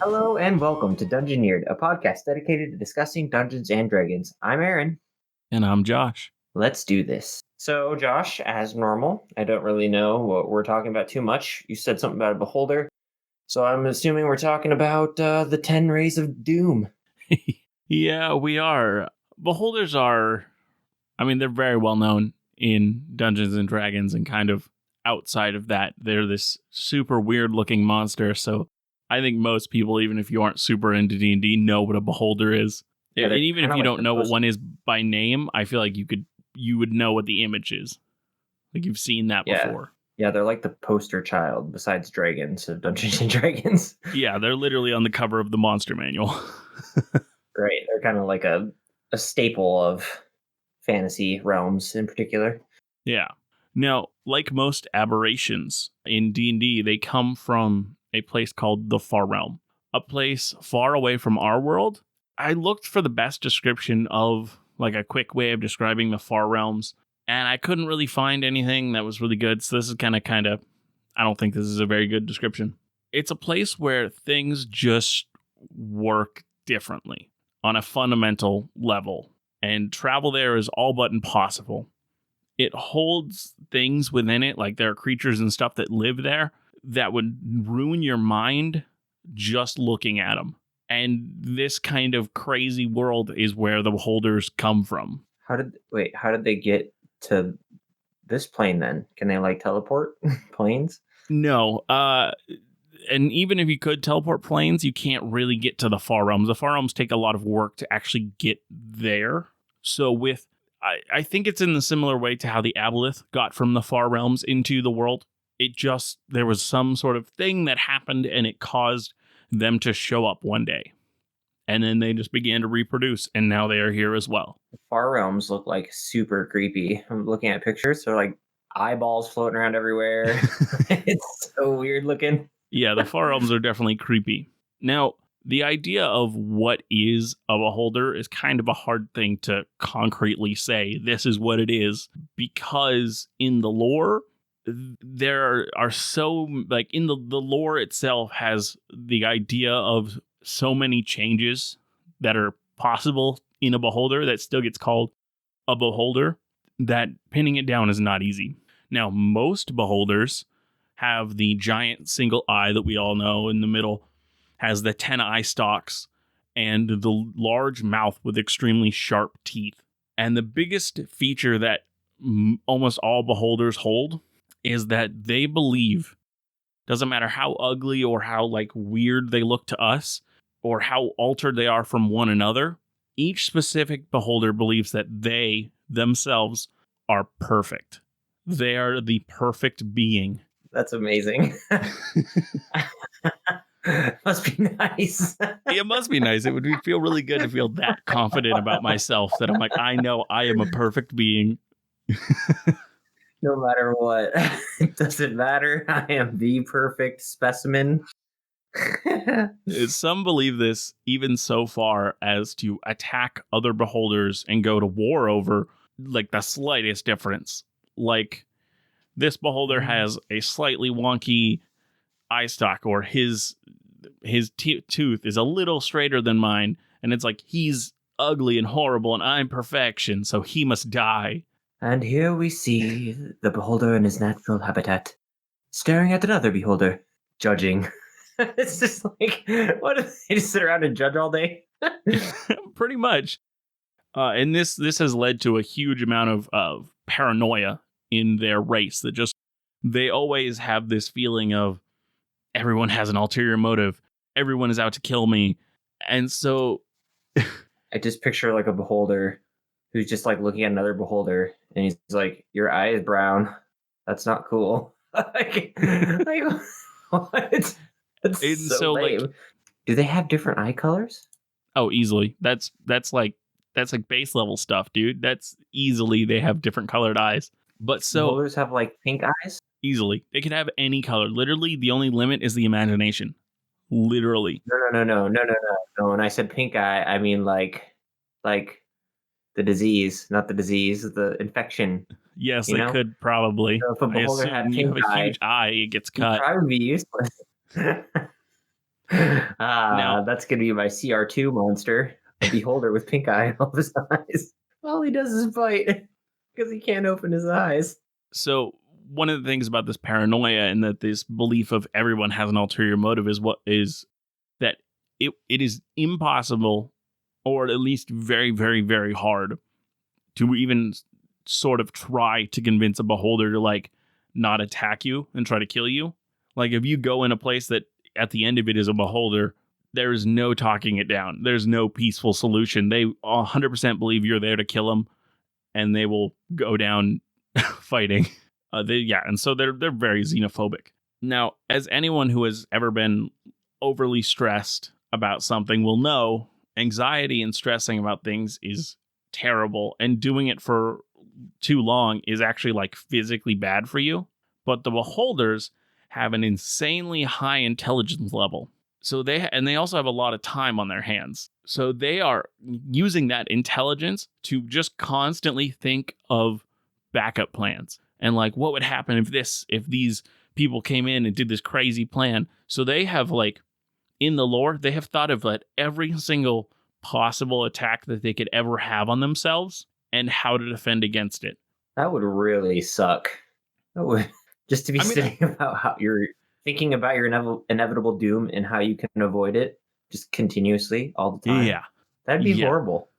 Hello and welcome to Dungeoneered, a podcast dedicated to discussing Dungeons and Dragons. I'm Aaron. And I'm Josh. Let's do this. So, Josh, as normal, I don't really know what we're talking about too much. You said something about a beholder, so I'm assuming we're talking about the 10 Rays of Doom. Yeah, we are. Beholders are, they're very well known in Dungeons and Dragons, and kind of outside of that, they're this super weird looking monster. So I think most people, even if you aren't super into D&D, know what a beholder is. Yeah, and even if you like don't know what one is by name, I feel like you would know what the image is. Like you've seen that before. Yeah, they're like the poster child, besides dragons, of Dungeons and Dragons. Yeah, they're literally on the cover of the monster manual. Right, they're kind of like a staple of fantasy realms in particular. Yeah. Now, like most aberrations in D&D, they come from a place called the Far Realm, a place far away from our world. I looked for the best description of, like, a quick way of describing the Far Realms, and I couldn't really find anything that was really good. So this is kind of, I don't think this is a very good description. It's a place where things just work differently on a fundamental level, and travel there is all but impossible. It holds things within it, like there are creatures and stuff that live there that would ruin your mind just looking at them. And this kind of crazy world is where the beholders come from. How did they get to this plane then? Can they like teleport planes? No. And even if you could teleport planes, you can't really get to the Far Realms. The Far Realms take a lot of work to actually get there. So I think it's in the similar way to how the Aboleth got from the Far Realms into the world. There was some sort of thing that happened and it caused them to show up one day. And then they just began to reproduce, and now they are here as well. The Far Realms look like super creepy. I'm looking at pictures. They're like eyeballs floating around everywhere. It's so weird looking. Yeah, the Far Realms are definitely creepy. Now, the idea of what is a beholder is kind of a hard thing to concretely say. This is what it is, because in the lore, there are so, like, in the lore itself has the idea of so many changes that are possible in a beholder that still gets called a beholder, that pinning it down is not easy. Now, most beholders have the giant single eye that we all know in the middle, has the 10 eye stalks, and the large mouth with extremely sharp teeth. And the biggest feature that almost all beholders hold is that they believe, doesn't matter how ugly or how like weird they look to us, or how altered they are from one another, each specific beholder believes that they themselves are perfect. They are the perfect being. That's amazing. Must be nice. It must be nice. It would feel really good to feel that confident about myself, that I'm like, I know I am a perfect being. No matter what. It doesn't matter. I am the perfect specimen. Some believe this even so far as to attack other beholders and go to war over like the slightest difference. Like, this beholder has a slightly wonky eye stalk, or his tooth is a little straighter than mine, and it's like he's ugly and horrible and I'm perfection, so he must die. And here we see the beholder in his natural habitat, staring at another beholder, judging. It's just like, what do they just sit around and judge all day? Pretty much. And this has led to a huge amount of paranoia in their race, that just, they always have this feeling of everyone has an ulterior motive. Everyone is out to kill me. And so I just picture like a beholder who's just like looking at another beholder, and he's like, your eye is brown. That's not cool. like what? That's so lame. Like, do they have different eye colors? Oh, easily. That's like base level stuff, dude. That's easily, they have different colored eyes. But so beholders have like pink eyes? Easily. They can have any color. Literally, the only limit is the imagination. Literally. No. When I said pink eye, I mean like the disease, not the disease, the infection. Yes, they could probably. So if a beholder had pink you have a huge eye, it gets cut. It'd probably be useless. Now, That's gonna be my CR2 monster, a beholder with pink eye in all of his eyes. All he does is bite because he can't open his eyes. so one of the things about this paranoia and that this belief of everyone has an ulterior motive is that it is impossible, or at least very, very, very hard to even sort of try to convince a beholder to like not attack you and try to kill you. Like if you go in a place that at the end of it is a beholder, there is no talking it down. There's no peaceful solution. They 100% believe you're there to kill them, and they will go down fighting. And so they're very xenophobic. Now, as anyone who has ever been overly stressed about something will know, anxiety and stressing about things is terrible, and doing it for too long is actually like physically bad for you. But the beholders have an insanely high intelligence level. So they also have a lot of time on their hands. So they are using that intelligence to just constantly think of backup plans and like what would happen if these people came in and did this crazy plan. So they have like in the lore, they have thought of like every single possible attack that they could ever have on themselves and how to defend against it. That would really suck. That would just to be sitting about how you're thinking about your inevitable doom and how you can avoid it just continuously all the time. Yeah. That'd be horrible.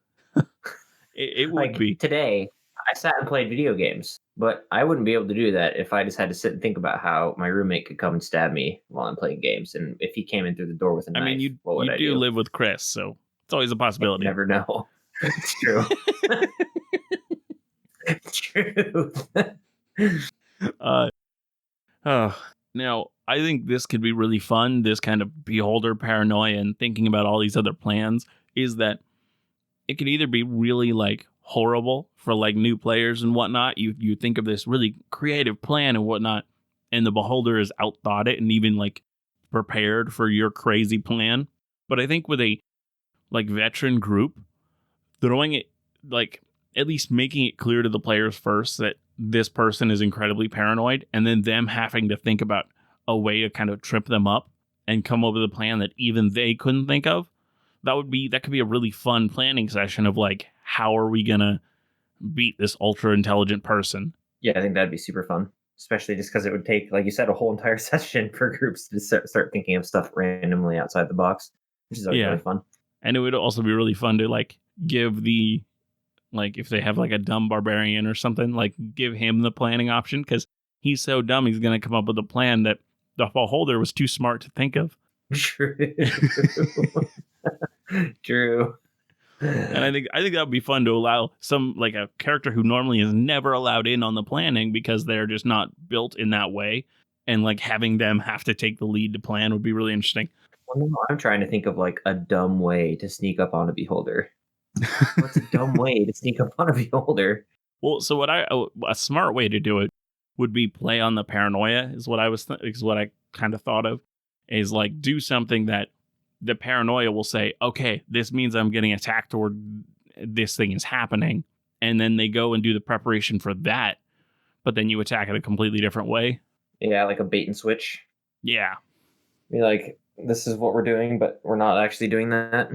It would like be. Today, I sat and played video games, but I wouldn't be able to do that if I just had to sit and think about how my roommate could come and stab me while I'm playing games. And if he came in through the door with a knife, you what would I do? live with Chris, so it's always a possibility. You never know. It's true. True. Now, I think this could be really fun. This kind of beholder paranoia and thinking about all these other plans is that it could either be really like horrible for like new players and whatnot. You think of this really creative plan and whatnot, and the beholder has outthought it and even like prepared for your crazy plan. But I think with a like veteran group, throwing it like at least making it clear to the players first that this person is incredibly paranoid, and then them having to think about a way to kind of trip them up and come up with a plan that even they couldn't think of. That could be a really fun planning session of like, how are we gonna beat this ultra intelligent person? Yeah, I think that'd be super fun, especially just because it would take, like you said, a whole entire session for groups to start thinking of stuff randomly outside the box, which is always really fun. And it would also be really fun to like give the like if they have like a dumb barbarian or something, like give him the planning option because he's so dumb he's gonna come up with a plan that the beholder was too smart to think of. True. True. And I think that would be fun to allow some like a character who normally is never allowed in on the planning because they're just not built in that way, and like having them have to take the lead to plan would be really interesting. Well, no, I'm trying to think of like a dumb way to sneak up on a beholder. What's a dumb way to sneak up on a beholder? Well, so a smart way to do it would be play on the paranoia is what I kind of thought of, is like do something that the paranoia will say, okay, this means I'm getting attacked or this thing is happening. And then they go and do the preparation for that. But then you attack it a completely different way. Yeah, like a bait and switch. Yeah. Be like, this is what we're doing, but we're not actually doing that.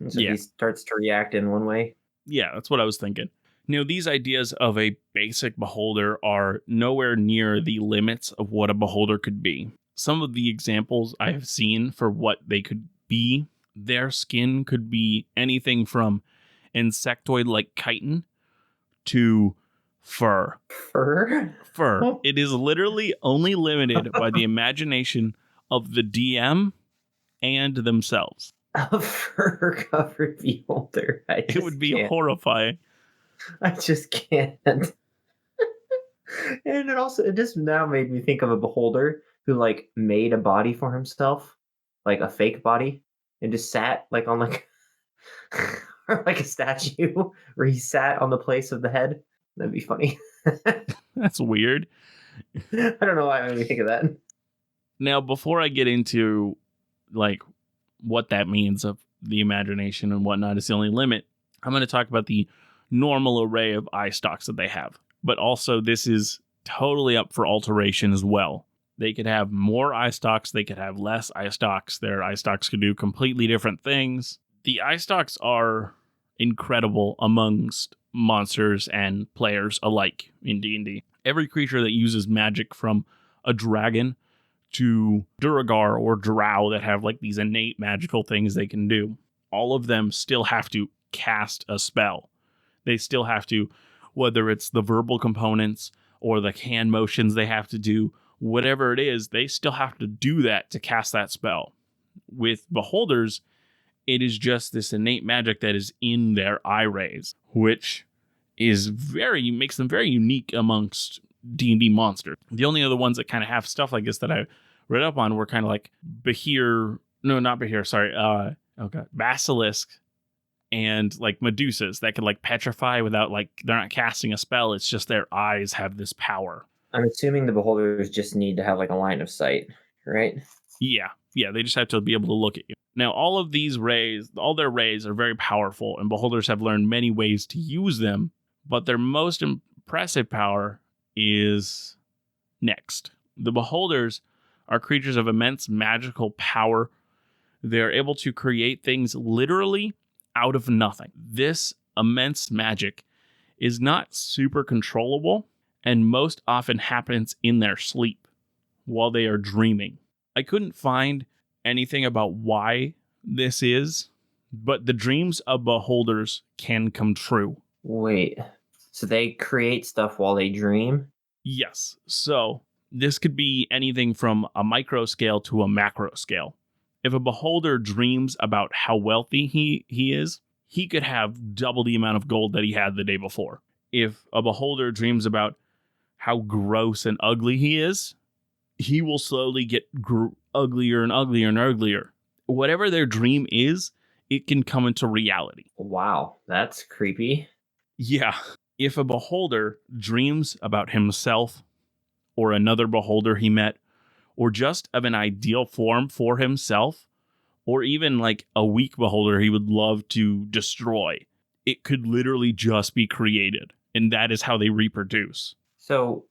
So he starts to react in one way. Yeah, that's what I was thinking. These ideas of a basic beholder are nowhere near the limits of what a beholder could be. Some of the examples I have seen for what they could be, their skin could be anything from insectoid like chitin to fur. Fur? It is literally only limited by the imagination of the DM and themselves. A fur-covered beholder. It would be horrifying. I just can't. And it just now made me think of a beholder who like made a body for himself, like a fake body, and just sat like on like like a statue where he sat on the place of the head. That'd be funny. That's weird. I don't know why I made me think of that. Now, before I get into like what that means of the imagination and whatnot is the only limit, I'm going to talk about the normal array of eye stalks that they have. But also, this is totally up for alteration as well. They could have more eye stalks. They could have less eye stalks. Their eye stalks could do completely different things. The eye stalks are incredible amongst monsters and players alike in D&D. Every creature that uses magic, from a dragon to Duragar or Drow that have like these innate magical things they can do, all of them still have to cast a spell. They still have to, whether it's the verbal components or the hand motions they have to do, whatever it is, they still have to do that to cast that spell. With beholders, it is just this innate magic that is in their eye rays, which makes them very unique amongst D&D monsters. The only other ones that kind of have stuff like this that I read up on were kind of like Basilisk and like Medusas that could like petrify without, like, they're not casting a spell. It's just their eyes have this power. I'm assuming the beholders just need to have like a line of sight, right? Yeah, they just have to be able to look at you. Now, all their rays are very powerful, and beholders have learned many ways to use them, but their most impressive power is next. The beholders are creatures of immense magical power. They're able to create things literally out of nothing. This immense magic is not super controllable, and most often happens in their sleep while they are dreaming. I couldn't find anything about why this is, but the dreams of beholders can come true. Wait, so they create stuff while they dream? Yes. So this could be anything from a micro scale to a macro scale. If a beholder dreams about how wealthy he is, he could have double the amount of gold that he had the day before. If a beholder dreams about how gross and ugly he is, he will slowly get uglier and uglier and uglier. Whatever their dream is, it can come into reality. Wow, that's creepy. Yeah. If a beholder dreams about himself or another beholder he met, or just of an ideal form for himself, or even like a weak beholder he would love to destroy, it could literally just be created. And that is how they reproduce. So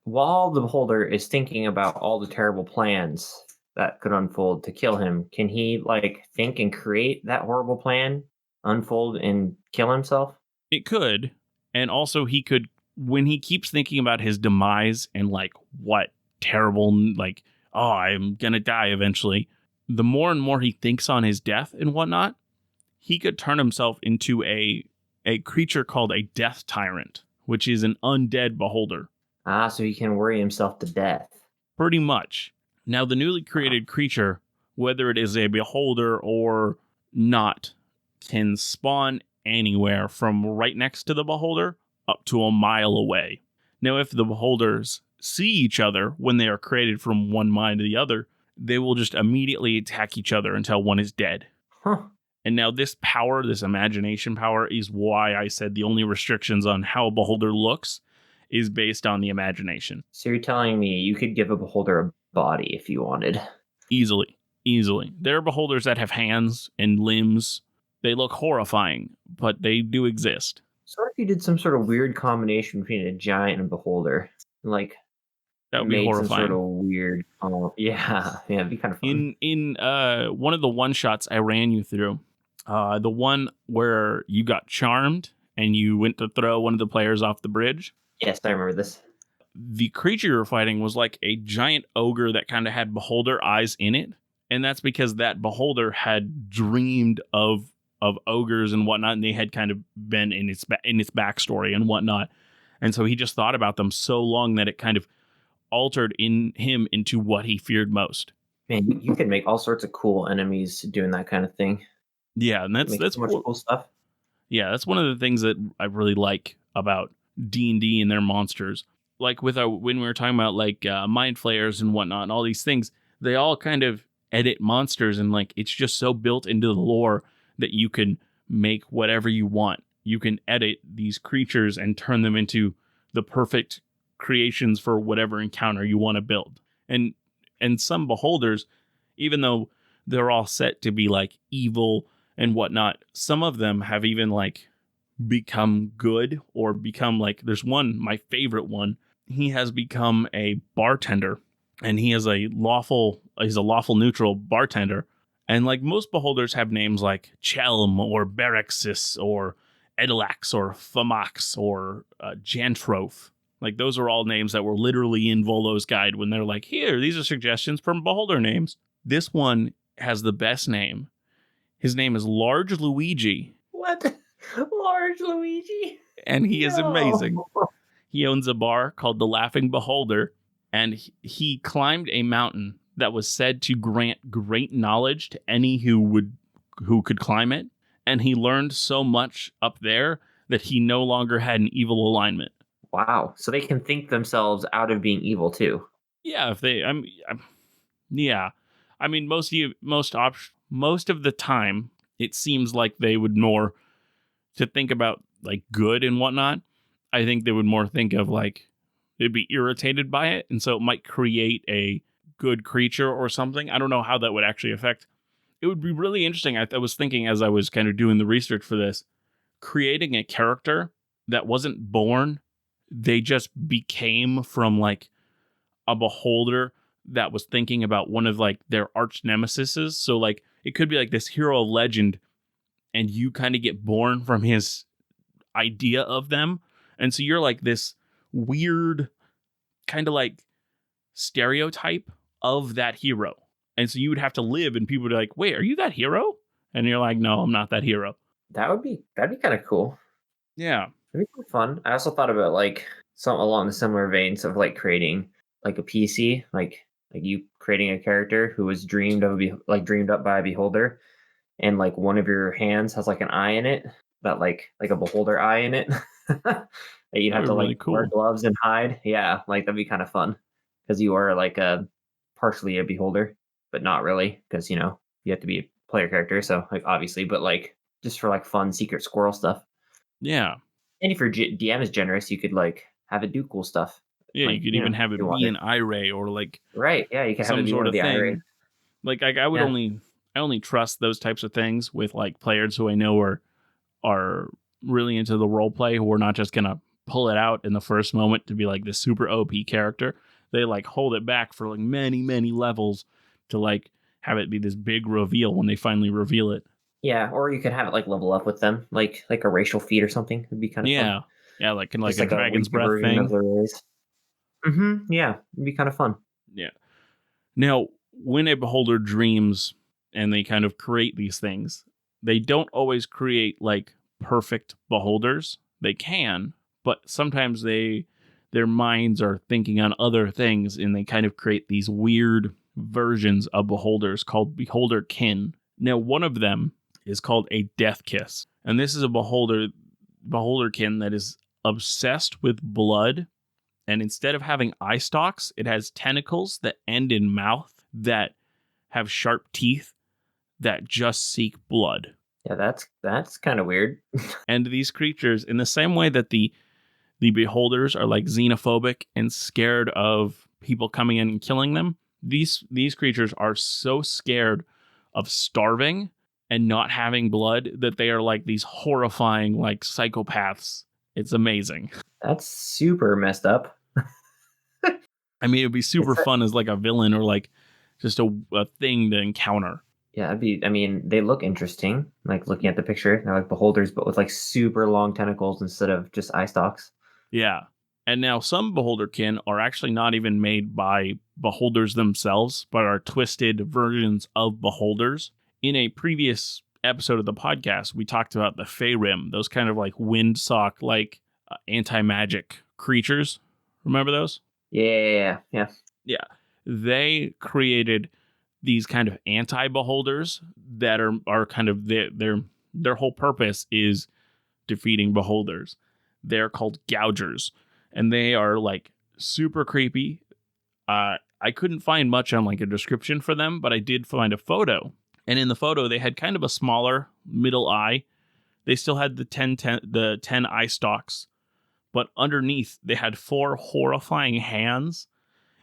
while the beholder is thinking about all the terrible plans that could unfold to kill him, can he like think and create that horrible plan, unfold and kill himself? It could. And also he could, when he keeps thinking about his demise and like what terrible, like, oh, I'm going to die eventually, the more and more he thinks on his death and whatnot, he could turn himself into a creature called a death tyrant, which is an undead beholder. Ah, so he can worry himself to death. Pretty much. Now, the newly created creature, whether it is a beholder or not, can spawn anywhere from right next to the beholder up to a mile away. Now, if the beholders see each other when they are created from one mind to the other, they will just immediately attack each other until one is dead. Huh. And now this power, this imagination power, is why I said the only restrictions on how a beholder looks is based on the imagination. So you're telling me you could give a beholder a body if you wanted? Easily. There are beholders that have hands and limbs. They look horrifying, but they do exist. So what if you did some sort of weird combination between a giant and a beholder? Like, that would be horrifying. Some sort of weird. Yeah, it'd be kind of fun. In one of the one shots I ran you through, the one where you got charmed and you went to throw one of the players off the bridge. Yes, I remember this. The creature you were fighting was like a giant ogre that kind of had beholder eyes in it, and that's because that beholder had dreamed of ogres and whatnot, and they had kind of been in its backstory and whatnot, and so he just thought about them so long that it kind of altered in him into what he feared most. Man, you can make all sorts of cool enemies doing that kind of thing. Yeah, and that's so much cool stuff. Yeah, that's one of the things that I really like about D&D and their monsters. Like when we were talking about like mind flayers and whatnot and all these things, they all kind of edit monsters, and like it's just so built into the lore that you can make whatever you want. You can edit these creatures and turn them into the perfect creations for whatever encounter you want to build. And some beholders, even though they're all set to be like evil and whatnot, some of them have even like become good or become like, there's one, my favorite one, he has become a bartender and he's a lawful neutral bartender. And like most beholders have names like Chelm or Berexis or Edelax or Famax or Jantroph. Like those are all names that were literally in Volo's guide when they're like, here, these are suggestions from beholder names. This one has the best name. His name is Large Luigi. What? Large Luigi? And he is amazing. No. He owns a bar called the Laughing Beholder, and he climbed a mountain that was said to grant great knowledge to any who could climb it. And he learned so much up there that he no longer had an evil alignment. Wow. So they can think themselves out of being evil too. Yeah, if they, yeah. I mean, most of the time, it seems like they would more to think about like good and whatnot. I think they would more think of like they'd be irritated by it, and so it might create a good creature or something. I don't know how that would actually affect. It would be really interesting. I was thinking as I was kind of doing the research for this, creating a character that wasn't born, they just became from like a beholder that was thinking about one of like their arch nemesises. So like it could be like this hero of legend, and you kind of get born from his idea of them. And so you're like this weird kind of like stereotype of that hero. And so you would have to live, and people would be like, wait, are you that hero? And you're like, no, I'm not that hero. That'd be kind of cool. Yeah. That'd be fun. I also thought about like some along the similar veins of like creating like a PC, like you creating a character who was dreamed up by a beholder, and like one of your hands has like an eye in it, that like a beholder eye in it. That you'd have to really like cool. wear gloves and hide. Yeah, like that'd be kind of fun because you are like partially a beholder, but not really, because you have to be a player character. So like obviously, but like just for like fun secret squirrel stuff. Yeah. And if your DM is generous, you could like have it do cool stuff. Yeah, like, you could even have it be an iRay or like right. Yeah, you can have it some be sort one of of the thing. IRA. Like I would only trust those types of things with like players who I know are really into the role play, who are not just gonna pull it out in the first moment to be like this super OP character. They like hold it back for like many, many levels to like have it be this big reveal when they finally reveal it. Yeah, or you could have it like level up with them, like a racial feat or something. It'd be kind of fun. Yeah, like in like Just a like dragon's weaker breath version thing. of their race. Yeah, it'd be kind of fun. Yeah. Now, when a beholder dreams and they kind of create these things, they don't always create like perfect beholders. They can, but sometimes their minds are thinking on other things, and they kind of create these weird versions of beholders called beholder kin. Now, one of them is called a death kiss, and this is a beholder kin that is obsessed with blood. And instead of having eye stalks, it has tentacles that end in mouth that have sharp teeth that just seek blood. Yeah, that's kind of weird. And these creatures, in the same way that the beholders are like xenophobic and scared of people coming in and killing them, these creatures are so scared of starving and not having blood that they are like these horrifying like psychopaths. It's amazing. That's super messed up. I mean, it'd be super fun as like a villain or like just a thing to encounter. Yeah, they look interesting. Like looking at the picture, they're like beholders, but with like super long tentacles instead of just eye stalks. Yeah. And now some beholderkin are actually not even made by beholders themselves, but are twisted versions of beholders. In a previous episode of the podcast, we talked about the Feyrim, those kind of like windsock, like anti-magic creatures. Remember those? Yeah. Yeah. They created these kind of anti-beholders that are kind of their whole purpose is defeating beholders. They're called gougers, and they are like super creepy. I couldn't find much on like a description for them, but I did find a photo. And in the photo, they had kind of a smaller middle eye. They still had the 10 eye stalks, but underneath they had 4 horrifying hands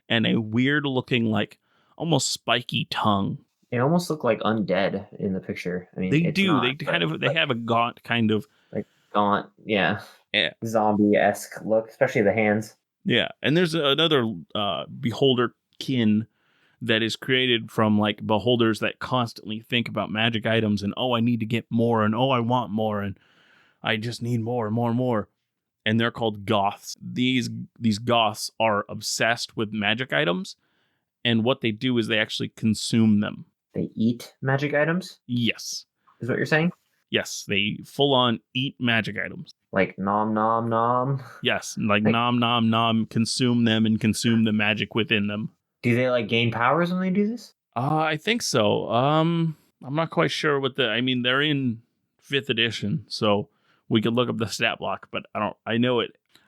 and a weird looking like almost spiky tongue. They almost look like undead in the picture. I mean, they it's do. Not, they have a gaunt kind of like gaunt, yeah, zombie-esque look, especially the hands. Yeah, and there's another beholder kin that is created from like beholders that constantly think about magic items and, oh, I need to get more, and oh, I want more, and I just need more and more and more. And they're called goths. These goths are obsessed with magic items, and what they do is they actually consume them. They eat magic items? Yes. Is what you're saying? Yes, they full on eat magic items. Like nom nom nom? Yes, like nom nom nom, consume them and consume the magic within them. Do they like gain powers when they do this? I think so. I'm not quite sure what they're in 5th edition, so we could look up the stat block, but I don't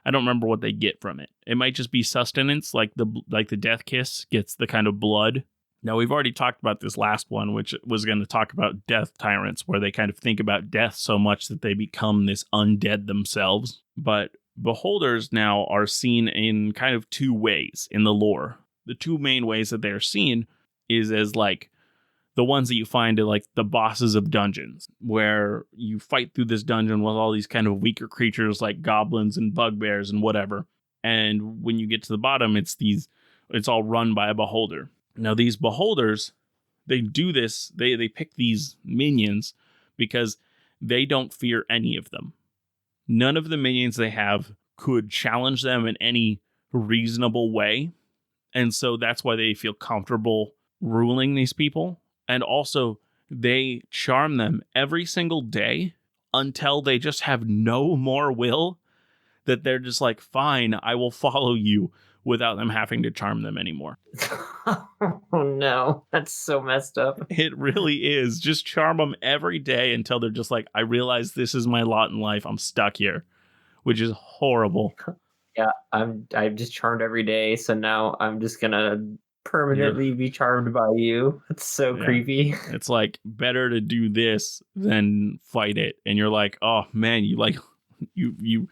remember what they get from it. It might just be sustenance, like the death kiss gets the kind of blood. Now, we've already talked about this last one, which was going to talk about death tyrants, where they kind of think about death so much that they become this undead themselves. But beholders now are seen in kind of 2 ways in the lore. The 2 main ways that they're seen is as like the ones that you find at like the bosses of dungeons, where you fight through this dungeon with all these kind of weaker creatures like goblins and bugbears and whatever. And when you get to the bottom, it's all run by a beholder. Now, these beholders, they do this, they pick these minions because they don't fear any of them. None of the minions they have could challenge them in any reasonable way. And so that's why they feel comfortable ruling these people. And also, they charm them every single day until they just have no more will, that they're just like, fine, I will follow you, without them having to charm them anymore. Oh no, that's so messed up. It really is. Just charm them every day until they're just like, I realize this is my lot in life. I'm stuck here, which is horrible. Yeah, I'm just charmed every day, so now I'm just gonna permanently be charmed by you. It's so creepy. It's like better to do this than fight it. And you're like, oh man, you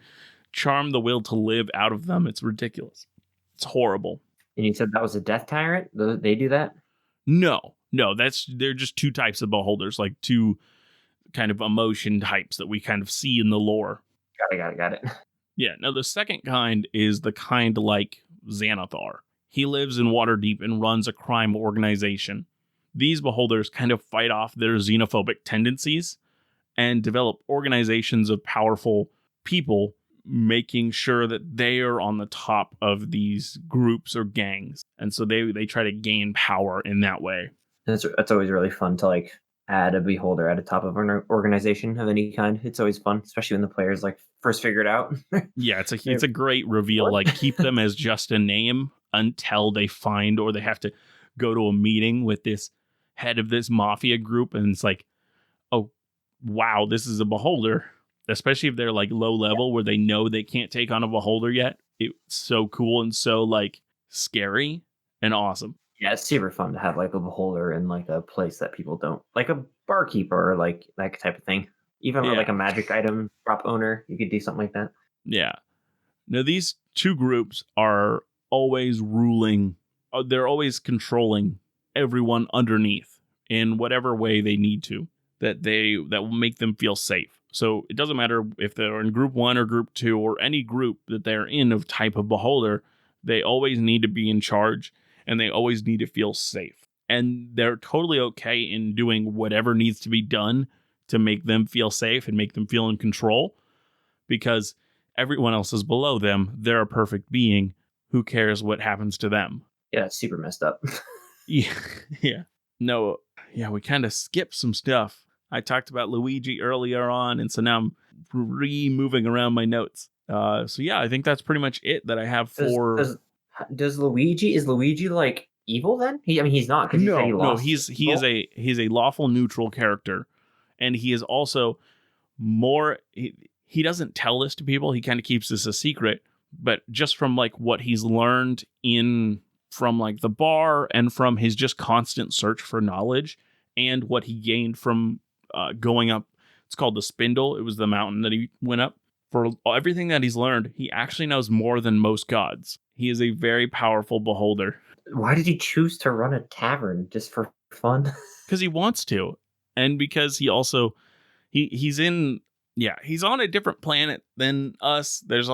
charm the will to live out of them. It's ridiculous. It's horrible. And you said that was a death tyrant? They do that? No, they're just 2 types of beholders, like 2 kind of emotion types that we kind of see in the lore. Got it. Yeah, now the second kind is the kind like Xanathar. He lives in Waterdeep and runs a crime organization. These beholders kind of fight off their xenophobic tendencies and develop organizations of powerful people, making sure that they are on the top of these groups or gangs. And so they try to gain power in that way. That's always really fun to like add a beholder at the top of an organization of any kind. It's always fun, especially when the players like first figure it out. Yeah, it's a great reveal. Like, keep them as just a name until they find, or they have to go to a meeting with this head of this mafia group, and it's like, oh wow, this is a beholder. Especially if they're like low level, where they know they can't take on a beholder yet. It's so cool and so like scary and awesome. Yeah, it's super fun to have like a beholder in like a place that people don't, like a barkeeper or like that type of thing. Even with like a magic item shop owner, you could do something like that. Yeah. Now, these 2 groups are always ruling. They're always controlling everyone underneath in whatever way they need to, that will make them feel safe. So it doesn't matter if they're in group 1 or group 2 or any group that they're in of type of beholder, they always need to be in charge and they always need to feel safe. And they're totally okay in doing whatever needs to be done to make them feel safe and make them feel in control, because everyone else is below them. They're a perfect being. Who cares what happens to them? Yeah, it's super messed up. Yeah. No, yeah, we kind of skipped some stuff. I talked about Luigi earlier on, and so now I'm moving around my notes. So yeah, I think that's pretty much it that I have for. Is Luigi like evil then? He's not, because he is a lawful neutral character, and he is also more. He doesn't tell this to people. He kind of keeps this a secret, but just from like what he's learned from like the bar and from his just constant search for knowledge, and what he gained from going up. It's called the Spindle. It was the mountain that he went up. For everything that he's learned, he actually knows more than most gods. He is a very powerful beholder. Why did he choose to run a tavern? Just for fun? Because he wants to. And because he also, he's on a different planet than us. There's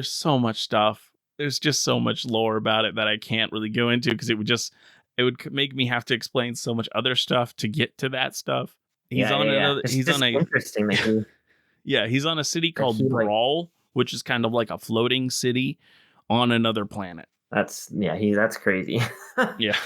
so much stuff. there's just so much lore about it that I can't really go into because it would make me have to explain so much other stuff to get to that stuff. He's on another. It's He's on just a interesting that he yeah. He's on a city that called he like Brawl, which is kind of like a floating city on another planet. that's crazy. Yeah,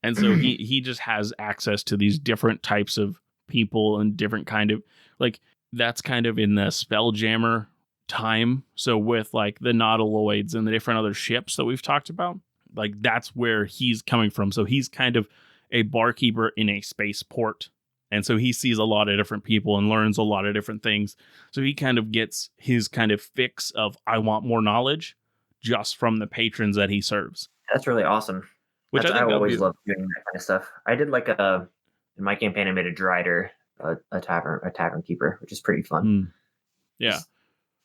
and so he just has access to these different types of people and different kind of like that's kind of in the Spelljammer time. So with like the Nautiloids and the different other ships that we've talked about, like that's where he's coming from. So he's kind of a barkeeper in a spaceport. And so he sees a lot of different people and learns a lot of different things. So he kind of gets his kind of fix of I want more knowledge just from the patrons that he serves. That's really awesome. Which I I think that'll always be love doing that kind of stuff. I did like in my campaign I made a drider, a tavern keeper, which is pretty fun. Yeah. It's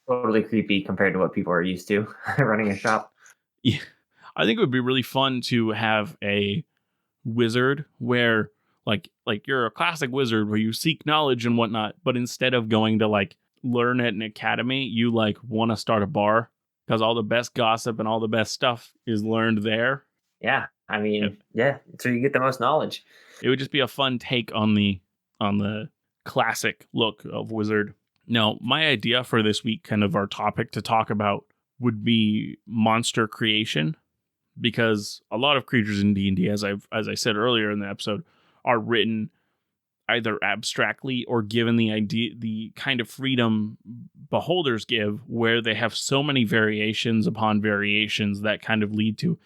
totally creepy compared to what people are used to running a shop. Yeah. I think it would be really fun to have a wizard where like you're a classic wizard where you seek knowledge and whatnot, but instead of going to like learn at an academy, you like want to start a bar because all the best gossip and all the best stuff is learned there. Yeah, I mean, so you get the most knowledge. It would just be a fun take on the classic look of wizard. Now, my idea for this week, kind of our topic to talk about, would be monster creation, because a lot of creatures in D&D, as I said earlier in the episode, are written either abstractly or given the kind of freedom beholders give, where they have so many variations upon variations that kind of lead to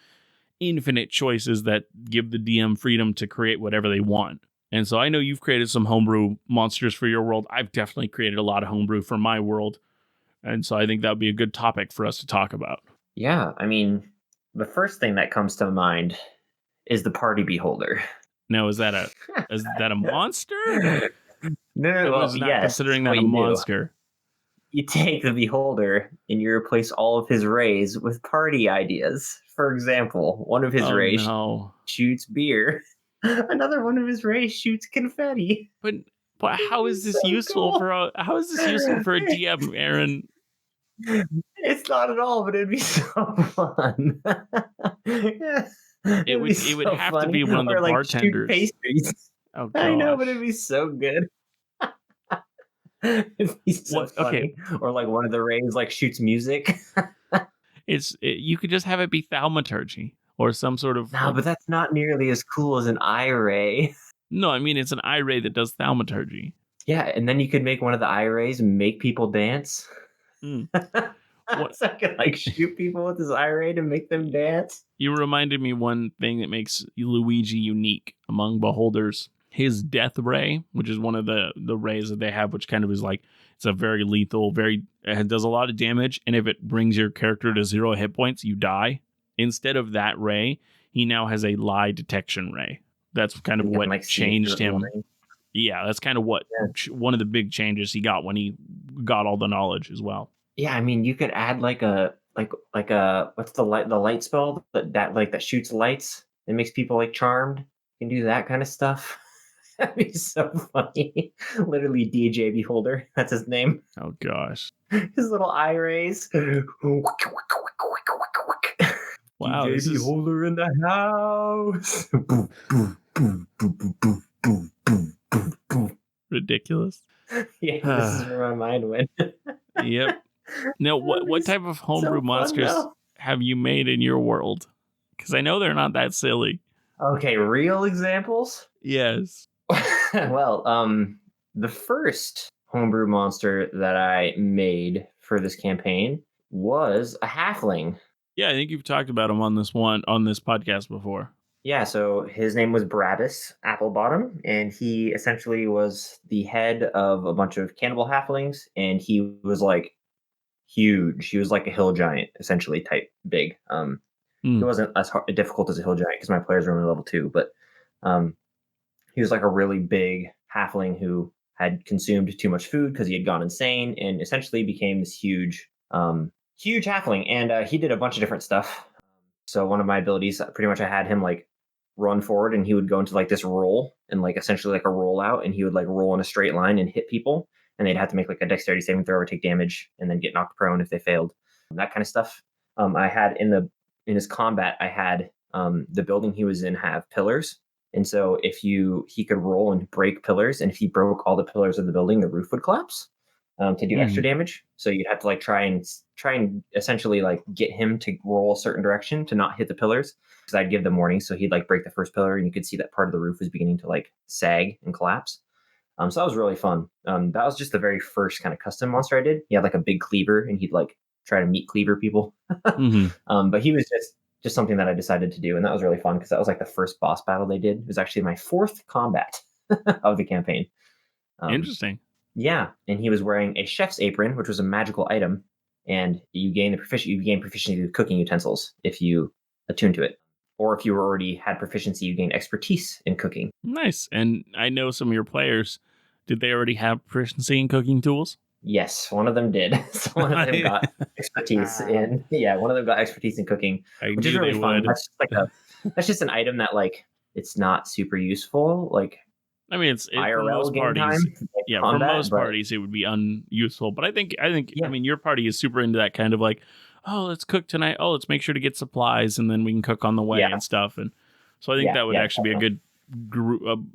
infinite choices that give the DM freedom to create whatever they want. And so I know you've created some homebrew monsters for your world. I've definitely created a lot of homebrew for my world. And so I think that would be a good topic for us to talk about. Yeah, I mean, the first thing that comes to mind is the party beholder. Now, is that a monster? No, well, yes. Considering that a monster. You take the beholder and you replace all of his rays with party ideas. For example, one of his rays shoots beer. Another one of his rays shoots confetti. But how is this useful for a DM, Aaron? It's not at all, but it'd be so fun. It would have to be one of the bartenders. Pastries. Oh, gosh. I know, but it'd be so good. It'd be so funny. Okay. Or like one of the rays like shoots music. You could just have it be thaumaturgy or some sort of. No, but that's not nearly as cool as an eye ray. No, I mean it's an eye ray that does thaumaturgy. Yeah, and then you could make one of the eye rays make people dance. So I could like shoot people with his eye ray to make them dance. You reminded me one thing that makes Luigi unique among beholders. His death ray, which is one of the rays that they have, which kind of is like, it's a very lethal, it does a lot of damage. And if it brings your character to 0 hit points, you die. Instead of that ray, he now has a lie detection ray. That's kind of what changed him. Yeah, that's kind of what one of the big changes he got when he got all the knowledge as well. Yeah, I mean, you could add like a what's the light spell that shoots lights and makes people like charmed. You can do that kind of stuff. That'd be so funny. Literally DJ Beholder. That's his name. Oh gosh. His little eye rays. Wow. DJ Beholder in the house. Boom, boom, boom, boom, boom, boom, boom, boom, boom, boom. Ridiculous. Yeah, this is where my mind went. Yep. Now, what type of homebrew monsters have you made in your world? Because I know they're not that silly. Okay, real examples? Yes. Well, the first homebrew monster that I made for this campaign was a halfling. Yeah, I think you've talked about him on this podcast before. Yeah, so his name was Brabus Applebottom, and he essentially was the head of a bunch of cannibal halflings, and he was like huge. He was like a hill giant, essentially type big. He wasn't as difficult as a hill giant because my players were only level 2, but he was like a really big halfling who had consumed too much food because he had gone insane and essentially became this huge halfling. And he did a bunch of different stuff. So one of my abilities, pretty much I had him like run forward and he would go into like this roll and like essentially like a rollout, and he would like roll in a straight line and hit people, and they'd have to make like a dexterity saving throw or take damage and then get knocked prone if they failed. That kind of stuff. I had in his combat, I had the building he was in have pillars, and so if he could roll and break pillars, and if he broke all the pillars of the building, the roof would collapse to do extra Hmm. damage. So you'd have to like try and essentially like get him to roll a certain direction to not hit the pillars. Because I'd give them warning, so he'd like break the first pillar, and you could see that part of the roof was beginning to like sag and collapse. So that was really fun. That was just the very first kind of custom monster I did. He had like a big cleaver, and he'd like try to meat cleaver people. Hmm. But he was just something that I decided to do, and that was really fun because that was like the first boss battle they did. It was actually my fourth combat of the campaign. Um, Interesting. yeah, and he was wearing a chef's apron, which was a magical item, and you gain proficiency with cooking utensils if you attune to it, or if you already had proficiency, you gain expertise in cooking. Nice. And I know some of your players. Did they already have proficiency in cooking tools? Yes, one of them did. So one of them I got expertise in yeah, one of them got expertise in cooking, which is knew really they fun. would. That's just an item that like it's not super useful like I mean, for IRL most game parties. time like Yeah, for combat, most but parties, it would be unuseful. But I yeah, mean, your party is super into that kind of like, oh, let's cook tonight. Oh, let's make sure to get supplies, and then we can cook on the way yeah, and stuff. And so I think yeah, that would yeah, actually be a good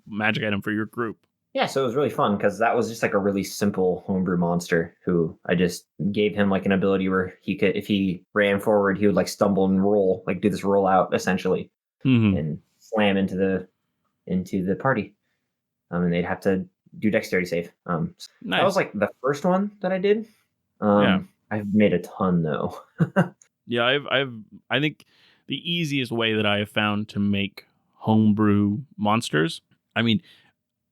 magic item for your group. yeah. So it was really fun because that was just like a really simple homebrew monster who I just gave him like an ability where he could, if he ran forward, he would like stumble and roll, like do this roll out essentially, Hmm. and slam into the party. And they'd have to do dexterity save. That was Nice. like the first one that I did. Yeah. I've made a ton though. Yeah, I think the easiest way that I have found to make homebrew monsters. I mean,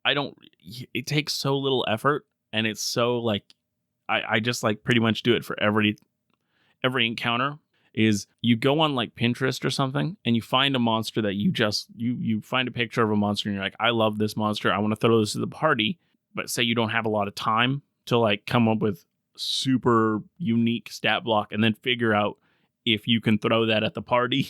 I don't. It takes so little effort, and it's so like I just like pretty much do it for every encounter. Is you go on like Pinterest or something, and you find a monster that you find a picture of a monster, and you're like, I love this monster. I want to throw this to the party, but say you don't have a lot of time to like come up with super unique stat block, and then figure out if you can throw that at the party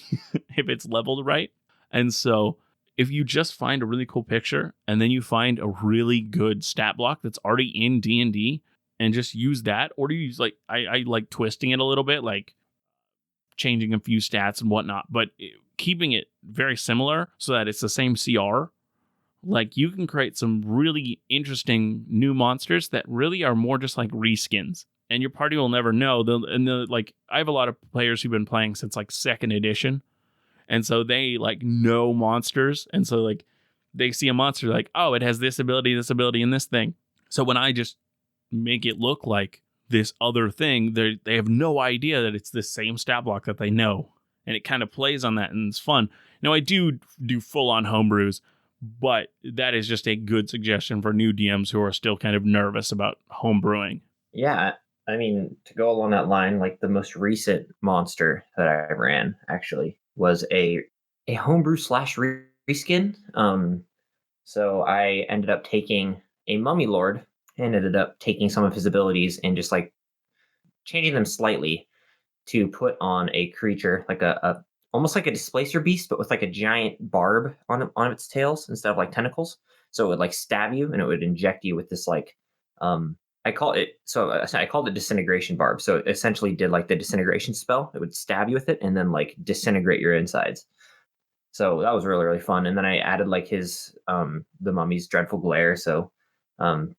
if it's leveled right. And so if you just find a really cool picture and then you find a really good stat block that's already in D&D and just use that, or do you use like I like twisting it a little bit, like changing a few stats and whatnot, but keeping it very similar so that it's the same CR. Like you can create some really interesting new monsters that really are more just like reskins, and your party will never know. Like I have a lot of players who've been playing since like second edition, and so they like know monsters, and so like they see a monster like, oh, it has this ability, and this thing. So when I just make it look like this other thing, they have no idea that it's the same stat block that they know, and it kind of plays on that, and it's fun. Now I do full on homebrews, but that is just a good suggestion for new DMs who are still kind of nervous about homebrewing. Yeah, I mean, to go along that line, like the most recent monster that I ran actually was a homebrew slash reskin. So I ended up taking a mummy lord and ended up taking some of his abilities and just like changing them slightly to put on a creature like a almost like a displacer beast, but with like a giant barb on its tails instead of like tentacles. So it would like stab you and it would inject you with this like I called it disintegration barb. So it essentially did like the disintegration spell. It would stab you with it and then like disintegrate your insides. So that was really really fun. And then I added like his the mummy's dreadful glare. So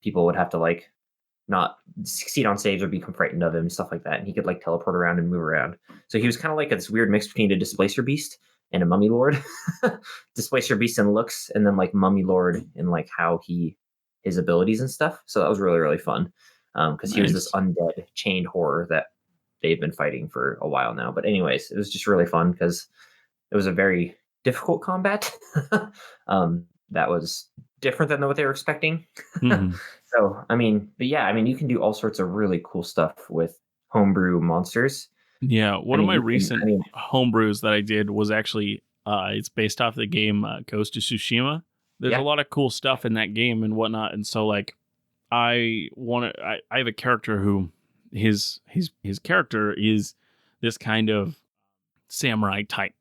people would have to like not succeed on saves or become frightened of him and stuff like that. And he could like teleport around and move around. So he was kind of like this weird mix between a displacer beast and a mummy lord. Displacer beast in looks, and then like mummy lord in like how his abilities and stuff. So that was really really fun because he was this Nice. undead chained horror that they've been fighting for a while now. But anyways, it was just really fun because it was a very difficult combat. That was different than what they were expecting. Hmm. So, I mean, but yeah, I mean, you can do all sorts of really cool stuff with homebrew monsters. Yeah, I one of mean, my recent I mean, homebrews that I did was actually it's based off the game Ghost of Tsushima. There's a yeah, lot of cool stuff in that game and whatnot, and so like I have a character who his character is this kind of samurai type,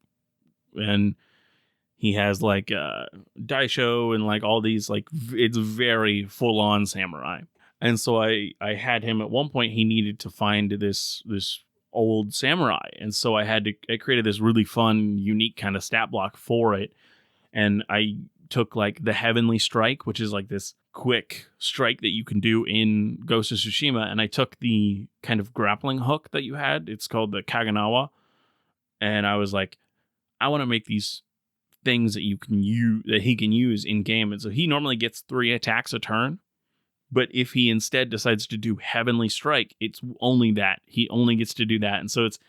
and he has like daisho and like all these like it's very full on samurai. And so I had him at one point. He needed to find this old samurai. And so I created this really fun, unique kind of stat block for it. And I took like the Heavenly Strike, which is like this quick strike that you can do in Ghost of Tsushima. And I took the kind of grappling hook that you had. It's called the Kaganawa. And I was like, I want to make these things that you can use, that he can use in game. And so he normally gets 3 attacks a turn. But if he instead decides to do Heavenly Strike, it's only that. He only gets to do that. And so it's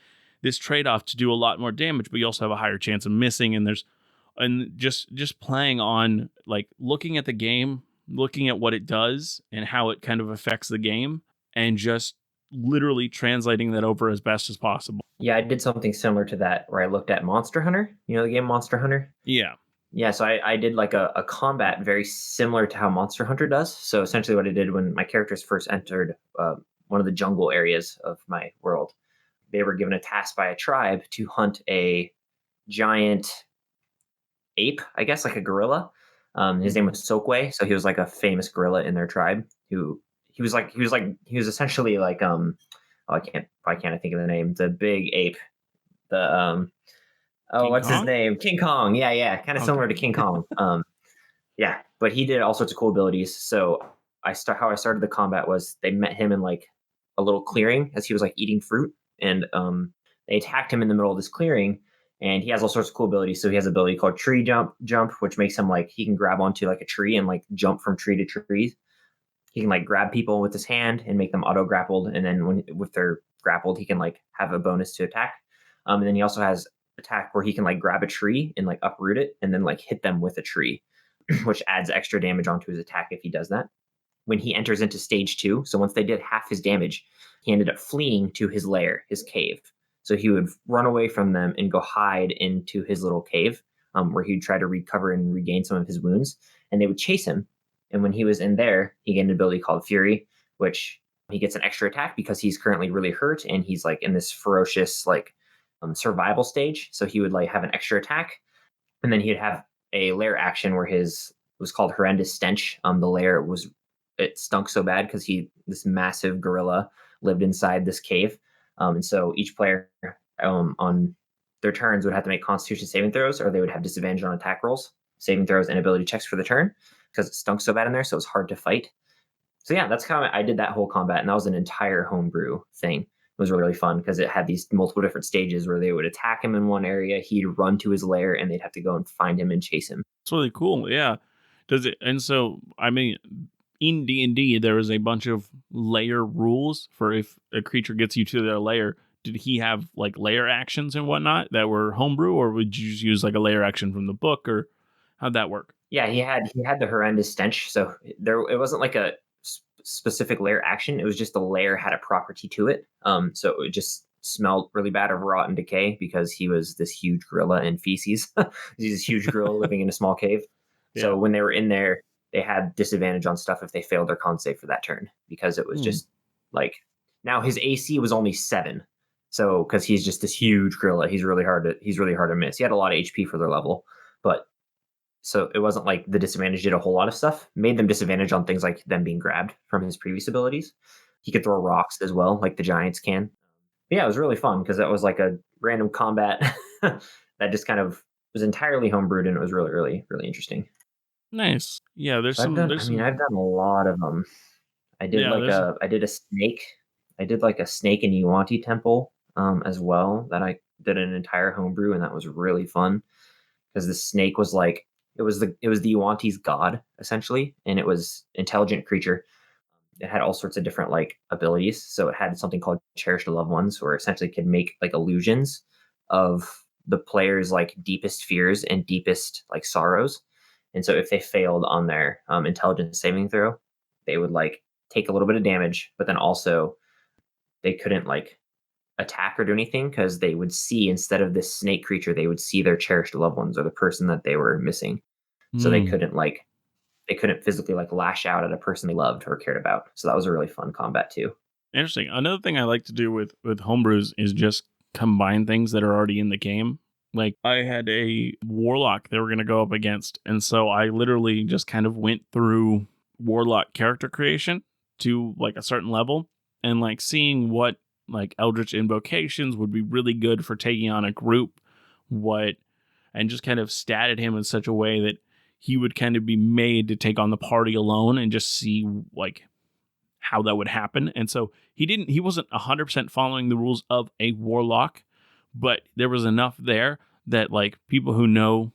this trade-off to do a lot more damage, but you also have a higher chance of missing. And just playing on, like, looking at the game, looking at what it does and how it kind of affects the game, and just literally translating that over as best as possible. Yeah, I did something similar to that where I looked at Monster Hunter. You know the game Monster Hunter? Yeah. Yeah, so I did like a combat very similar to how Monster Hunter does. So essentially what I did when my characters first entered one of the jungle areas of my world, they were given a task by a tribe to hunt a giant ape, I guess, like a gorilla. His name was Sokwe, so he was like a famous gorilla in their tribe. He was essentially like why can't I think of the name? The big ape, the King what's his Kong? name? King Kong. Yeah, kind of similar to King Kong. Yeah, but he did all sorts of cool abilities. So how I started the combat was they met him in like a little clearing as he was like eating fruit, and they attacked him in the middle of this clearing. And he has all sorts of cool abilities. So he has an ability called tree jump, which makes him like he can grab onto like a tree and like jump from tree to tree. He can like grab people with his hand and make them auto grappled, and then if they're grappled, he can like have a bonus to attack. And then he also has attack where he can like grab a tree and like uproot it and then like hit them with a tree, which adds extra damage onto his attack if he does that. When he enters into stage 2, so once they did half his damage, he ended up fleeing to his lair, his cave. So he would run away from them and go hide into his little cave, where he'd try to recover and regain some of his wounds, and they would chase him. And when he was in there, he gained an ability called Fury, which he gets an extra attack because he's currently really hurt and he's like in this ferocious like survival stage. So he would like have an extra attack, and then he'd have a lair action where his was called Horrendous Stench. The lair it stunk so bad because this massive gorilla lived inside this cave, and so each player on their turns would have to make Constitution saving throws, or they would have disadvantage on attack rolls, saving throws, and ability checks for the turn because it stunk so bad in there. So it was hard to fight. So yeah, that's how I did that whole combat, and that was an entire homebrew thing. It was really, really fun because it had these multiple different stages where they would attack him in one area, he'd run to his lair, and they'd have to go and find him and chase him. It's really cool. Yeah. Does it? And so, I mean, in D&D, there is a bunch of lair rules for if a creature gets you to their lair. Did he have like lair actions and whatnot that were homebrew, or would you just use like a lair action from the book, or how'd that work? Yeah, he had the Horrendous Stench. So it wasn't like a specific lair action. It was just the lair had a property to it. So it just smelled really bad of rot and decay because he was this huge gorilla in feces. He's this huge gorilla living in a small cave. Yeah. So when they were in there, they had disadvantage on stuff if they failed their con save for that turn because it was just like, now his AC was only 7. So because he's just this huge gorilla, he's really hard to miss. He had a lot of HP for their level, but so it wasn't like the disadvantage did a whole lot of stuff. Made them disadvantage on things like them being grabbed from his previous abilities. He could throw rocks as well, like the giants can. But yeah, it was really fun because that was like a random combat that just kind of was entirely homebrewed, and it was really, really, really interesting. Nice. Yeah, I've done a lot of them. I did I did a snake. I did like a snake in Yuanti temple as well that I did an entire homebrew, and that was really fun because the snake was like it was the Yuanti's god essentially, and it was intelligent creature. It had all sorts of different like abilities. So it had something called Cherish the Loved Ones, where essentially it could make like illusions of the player's like deepest fears and deepest like sorrows. And so if they failed on their intelligence saving throw, they would like take a little bit of damage, but then also they couldn't like attack or do anything because they would see, instead of this snake creature, they would see their cherished loved ones or the person that they were missing. So they couldn't physically like lash out at a person they loved or cared about. So that was a really fun combat too. Interesting. Another thing I like to do with homebrews is just combine things that are already in the game. Like I had a warlock they were going to go up against. And so I literally just kind of went through warlock character creation to like a certain level and like seeing what like Eldritch Invocations would be really good for taking on a group, and just kind of statted him in such a way that he would kind of be made to take on the party alone and just see like how that would happen. And so he wasn't 100% following the rules of a warlock, but there was enough there that like people who know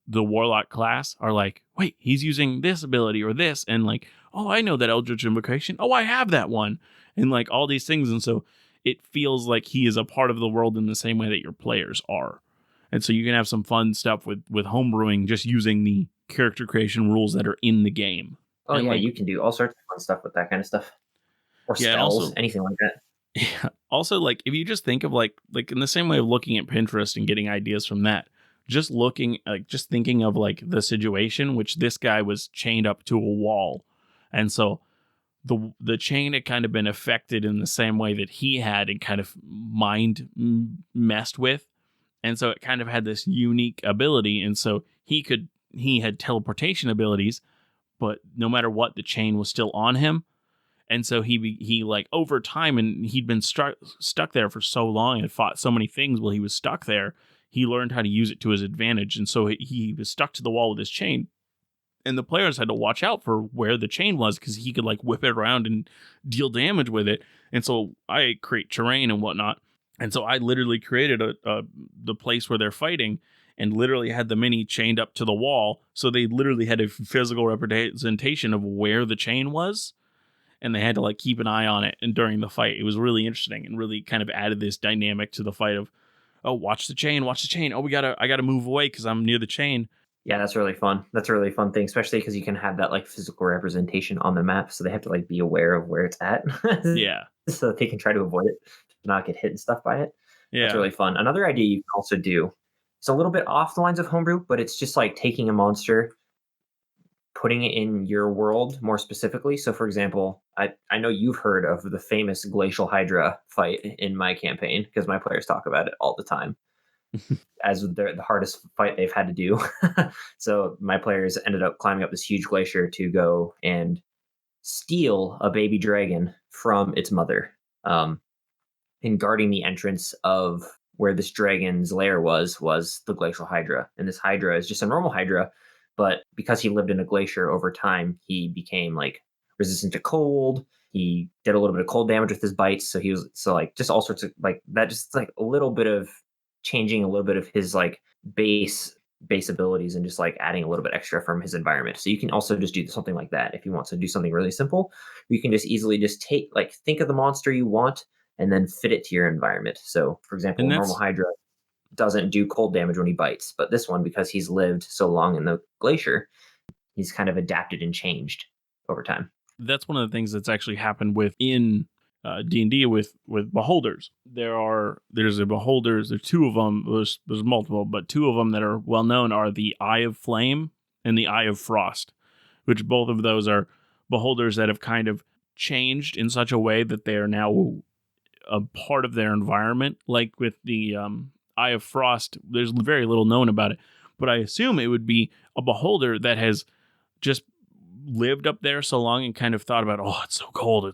the warlock class are like, wait, he's using this ability or this, and like, oh, I know that Eldritch Invocation. Oh, I have that one, and like all these things. And so it feels like he is a part of the world in the same way that your players are. And so you can have some fun stuff with homebrewing just using the character creation rules that are in the game. Oh, and yeah, like, you can do all sorts of fun stuff with that kind of stuff. Or yeah, and spells, also, anything like that. yeah, also like if you just think of like in the same way of looking at Pinterest and getting ideas from that, just thinking of like the situation, which this guy was chained up to a wall, and so the chain had kind of been affected in the same way that he had and kind of messed with. And so it kind of had this unique ability. And so he had teleportation abilities, but no matter what, the chain was still on him. And so he like over time, and he'd been stuck there for so long and fought so many things while he was stuck there, he learned how to use it to his advantage. And so he was stuck to the wall with his chain. And the players had to watch out for where the chain was because he could like whip it around and deal damage with it. And so I create terrain and whatnot. And so I literally created the place where they're fighting and literally had the mini chained up to the wall. So they literally had a physical representation of where the chain was. And they had to like keep an eye on it. And during the fight, it was really interesting and really kind of added this dynamic to the fight of, oh, watch the chain. Oh, I gotta move away because I'm near the chain. Yeah, that's really fun. That's a really fun thing, especially because you can have that like physical representation on the map, so they have to like be aware of where it's at. Yeah. So that they can try to avoid it, not get hit and stuff by it. Yeah. That's really fun. Another idea you can also do, it's a little bit off the lines of homebrew, but it's just like taking a monster, putting it in your world more specifically. So for example, I know you've heard of the famous Glacial Hydra fight in my campaign because my players talk about it all the time as the hardest fight they've had to do. So my players ended up climbing up this huge glacier to go and steal a baby dragon from its mother, and guarding the entrance of where this dragon's lair was the Glacial Hydra. And this Hydra is just a normal Hydra, but because he lived in a glacier over time, he became like resistant to cold. He did a little bit of cold damage with his bites. So like just all sorts of like that, just like a little bit of changing a little bit of his like base abilities and just like adding a little bit extra from his environment. So you can also just do something like that if you want to do something really simple. You can just easily just think of the monster you want and then fit it to your environment. So for example, normal Hydra doesn't do cold damage when he bites, but this one, because he's lived so long in the glacier, he's kind of adapted and changed over time. That's one of the things that's actually happened within D&D with beholders. There's a beholders. There's two of them. There's multiple, but two of them that are well known are the Eye of Flame and the Eye of Frost, which both of those are beholders that have kind of changed in such a way that they are now a part of their environment. Like with the Eye of Frost, there's very little known about it, but I assume it would be a beholder that has just lived up there so long and kind of thought about, oh, it's so cold,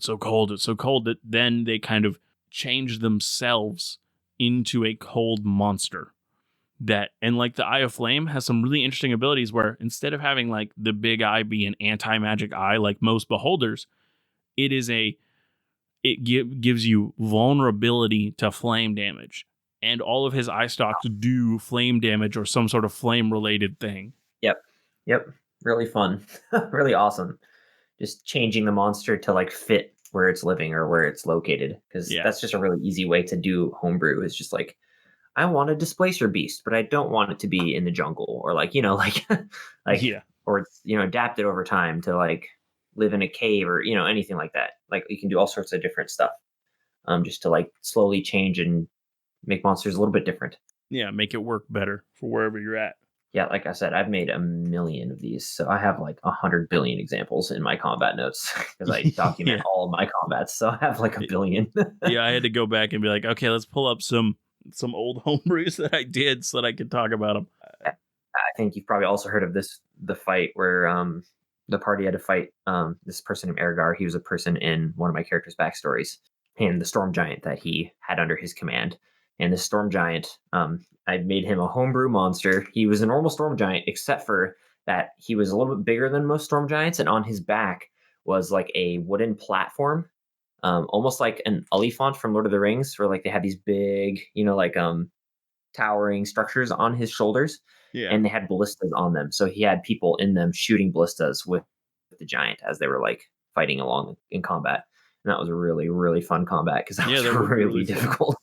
that then they kind of changed themselves into a cold monster. And like the Eye of Flame has some really interesting abilities where instead of having like the big eye be an anti-magic eye like most beholders, it gives you vulnerability to flame damage. And all of his eye stalks do flame damage or some sort of flame related thing. Yep. Really fun. Really awesome. Just changing the monster to like fit where it's living or where it's located. Because that's just a really easy way to do homebrew. Is just like, I want a displacer beast, but I don't want it to be in the jungle or like, or it's, adapted over time to like live in a cave or, anything like that. Like you can do all sorts of different stuff just to like slowly change and make monsters a little bit different. Yeah, make it work better for wherever you're at. Yeah, like I said, I've made 1 million of these. So I have like 100 billion examples in my combat notes because I document all of my combats. So I have like 1 billion. Yeah, I had to go back and be like, okay, let's pull up some old homebrews that I did so that I could talk about them. I think you've probably also heard of the fight where the party had to fight this person named Ergar. He was a person in one of my characters' backstories. and the storm giant that he had under his command. And the storm giant, I made him a homebrew monster. He was a normal storm giant, except for that he was a little bit bigger than most storm giants, and on his back was like a wooden platform, almost like an Oliphant from Lord of the Rings, where like they had these big, like towering structures on his shoulders, Yeah. and they had ballistas on them. So he had people in them shooting ballistas with the giant as they were like fighting along in combat. And that was a really, really fun combat because that was that would be really really fun. difficult.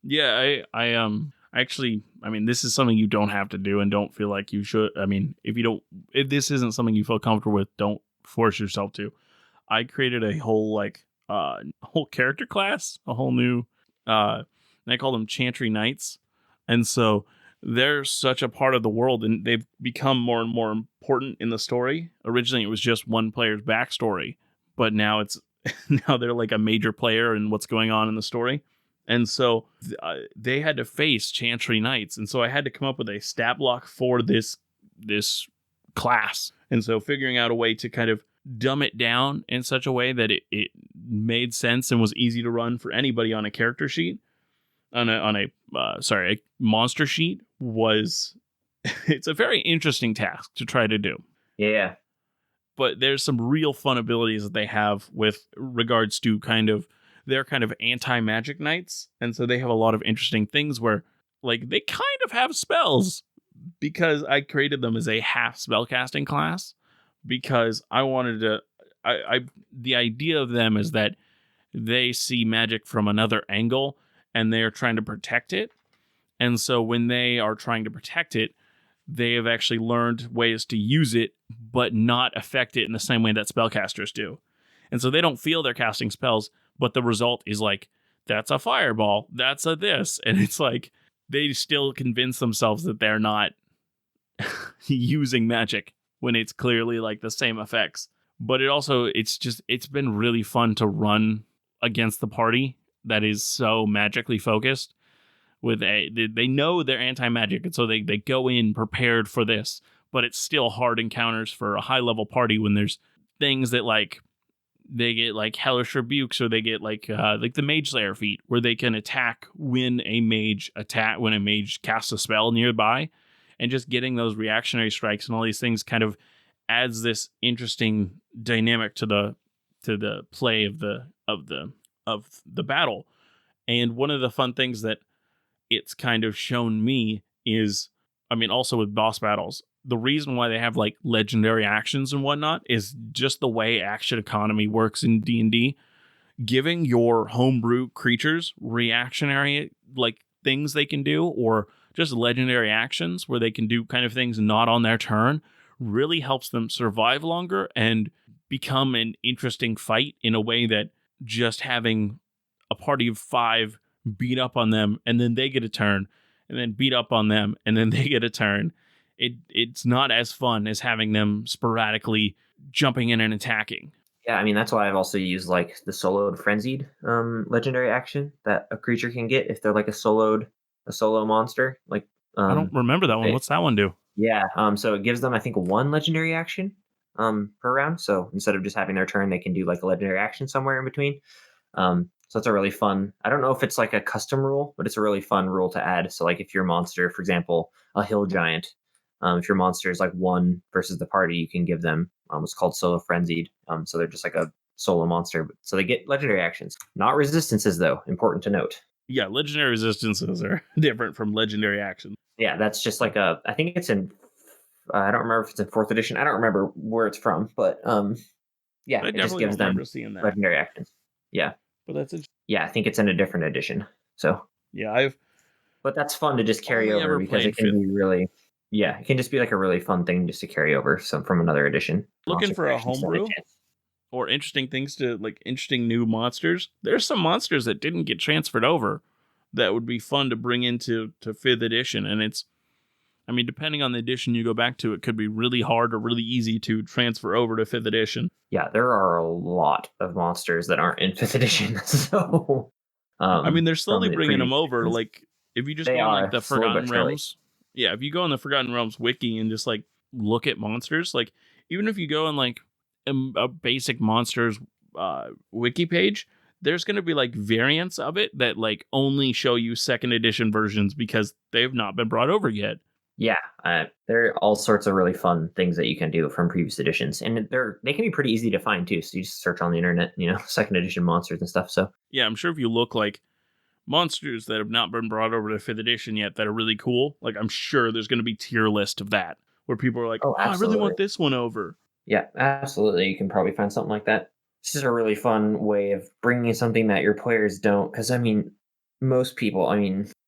Yeah, I actually, I mean, this is something you don't have to do and don't feel like you should. I mean, if this isn't something you feel comfortable with, don't force yourself to. I created a whole whole character class, a whole new and I call them Chantry Knights. And so they're such a part of the world, and they've become more and more important in the story. Originally it was just one player's backstory, but now now they're like a major player in what's going on in the story. And so they had to face Chantry Knights, and so I had to come up with a stat block for this class. And so figuring out a way to kind of dumb it down in such a way that it made sense and was easy to run for anybody on a character sheet, on a monster sheet, was it's a very interesting task to try to do. Yeah. But there's some real fun abilities that they have with regards to they're kind of anti-magic knights. And so they have a lot of interesting things where like they kind of have spells, because I created them as a half spellcasting class, because I wanted to, the idea of them is that they see magic from another angle and they are trying to protect it. And so when they are trying to protect it, they have actually learned ways to use it, but not affect it in the same way that spellcasters do. And so they don't feel they're casting spells, but the result is like, that's a fireball, that's a this. And it's like, they still convince themselves that they're not using magic when it's clearly like the same effects. But it's been really fun to run against the party that is so magically focused. They know they're anti-magic, and so they go in prepared for this, but it's still hard encounters for a high-level party when there's things that like they get like hellish rebukes, or they get like the Mage Slayer feat, where they can attack when a mage casts a spell nearby, and just getting those reactionary strikes and all these things kind of adds this interesting dynamic to the play of the battle. And one of the fun things that it's kind of shown me is, I mean, also with boss battles, the reason why they have like legendary actions and whatnot is just the way action economy works in D&D. Giving your homebrew creatures reactionary like things they can do, or just legendary actions where they can do kind of things not on their turn, really helps them survive longer and become an interesting fight in a way that just having a party of 5 beat up on them and then they get a turn, and then beat up on them and then they get a turn. It's not as fun as having them sporadically jumping in and attacking. Yeah, I mean, that's why I've also used like the soloed frenzied legendary action that a creature can get if they're like a solo monster. Like I don't remember that one. What's that one do? Yeah, so it gives them, I think, 1 legendary action per round. So instead of just having their turn, they can do like a legendary action somewhere in between. So it's a really fun, I don't know if it's like a custom rule, but it's a really fun rule to add. So like if your monster, for example, a hill giant, if your monster is like 1 versus the party, you can give them what's called solo frenzied. So they're just like a solo monster. So they get legendary actions, not resistances though. Important to note. Yeah, legendary resistances are different from legendary actions. Yeah, that's just like I think it's in, I don't remember if it's in 4th edition. I don't remember where it's from, but yeah, it just gives them legendary actions. Yeah. But that's it. Yeah, I think it's in a different edition. So yeah, but that's fun to just carry over, because it can be really, it can just be like a really fun thing just to carry over from another edition. Looking for a homebrew or interesting things to like interesting new monsters. There's some monsters that didn't get transferred over that would be fun to bring into 5th edition, and it's, I mean, depending on the edition you go back to, it could be really hard or really easy to transfer over to 5th edition. Yeah, there are a lot of monsters that aren't in 5th edition. So, I mean, they're slowly bringing them over. Like, if you just go on like the Forgotten Realms, if you go on the Forgotten Realms wiki and just like look at monsters, like even if you go on like a basic monsters wiki page, there's going to be like variants of it that like only show you second edition versions because they've not been brought over yet. Yeah, there are all sorts of really fun things that you can do from previous editions, and they can be pretty easy to find too. So you just search on the internet, second edition monsters and stuff. So Yeah, I'm sure if you look like monsters that have not been brought over to 5th edition yet that are really cool, like I'm sure there's going to be tier list of that where people are like, oh, I really absolutely, want this one over. yeah, absolutely, you can probably find something like that. This is a really fun way of bringing something that your players don't, because most people,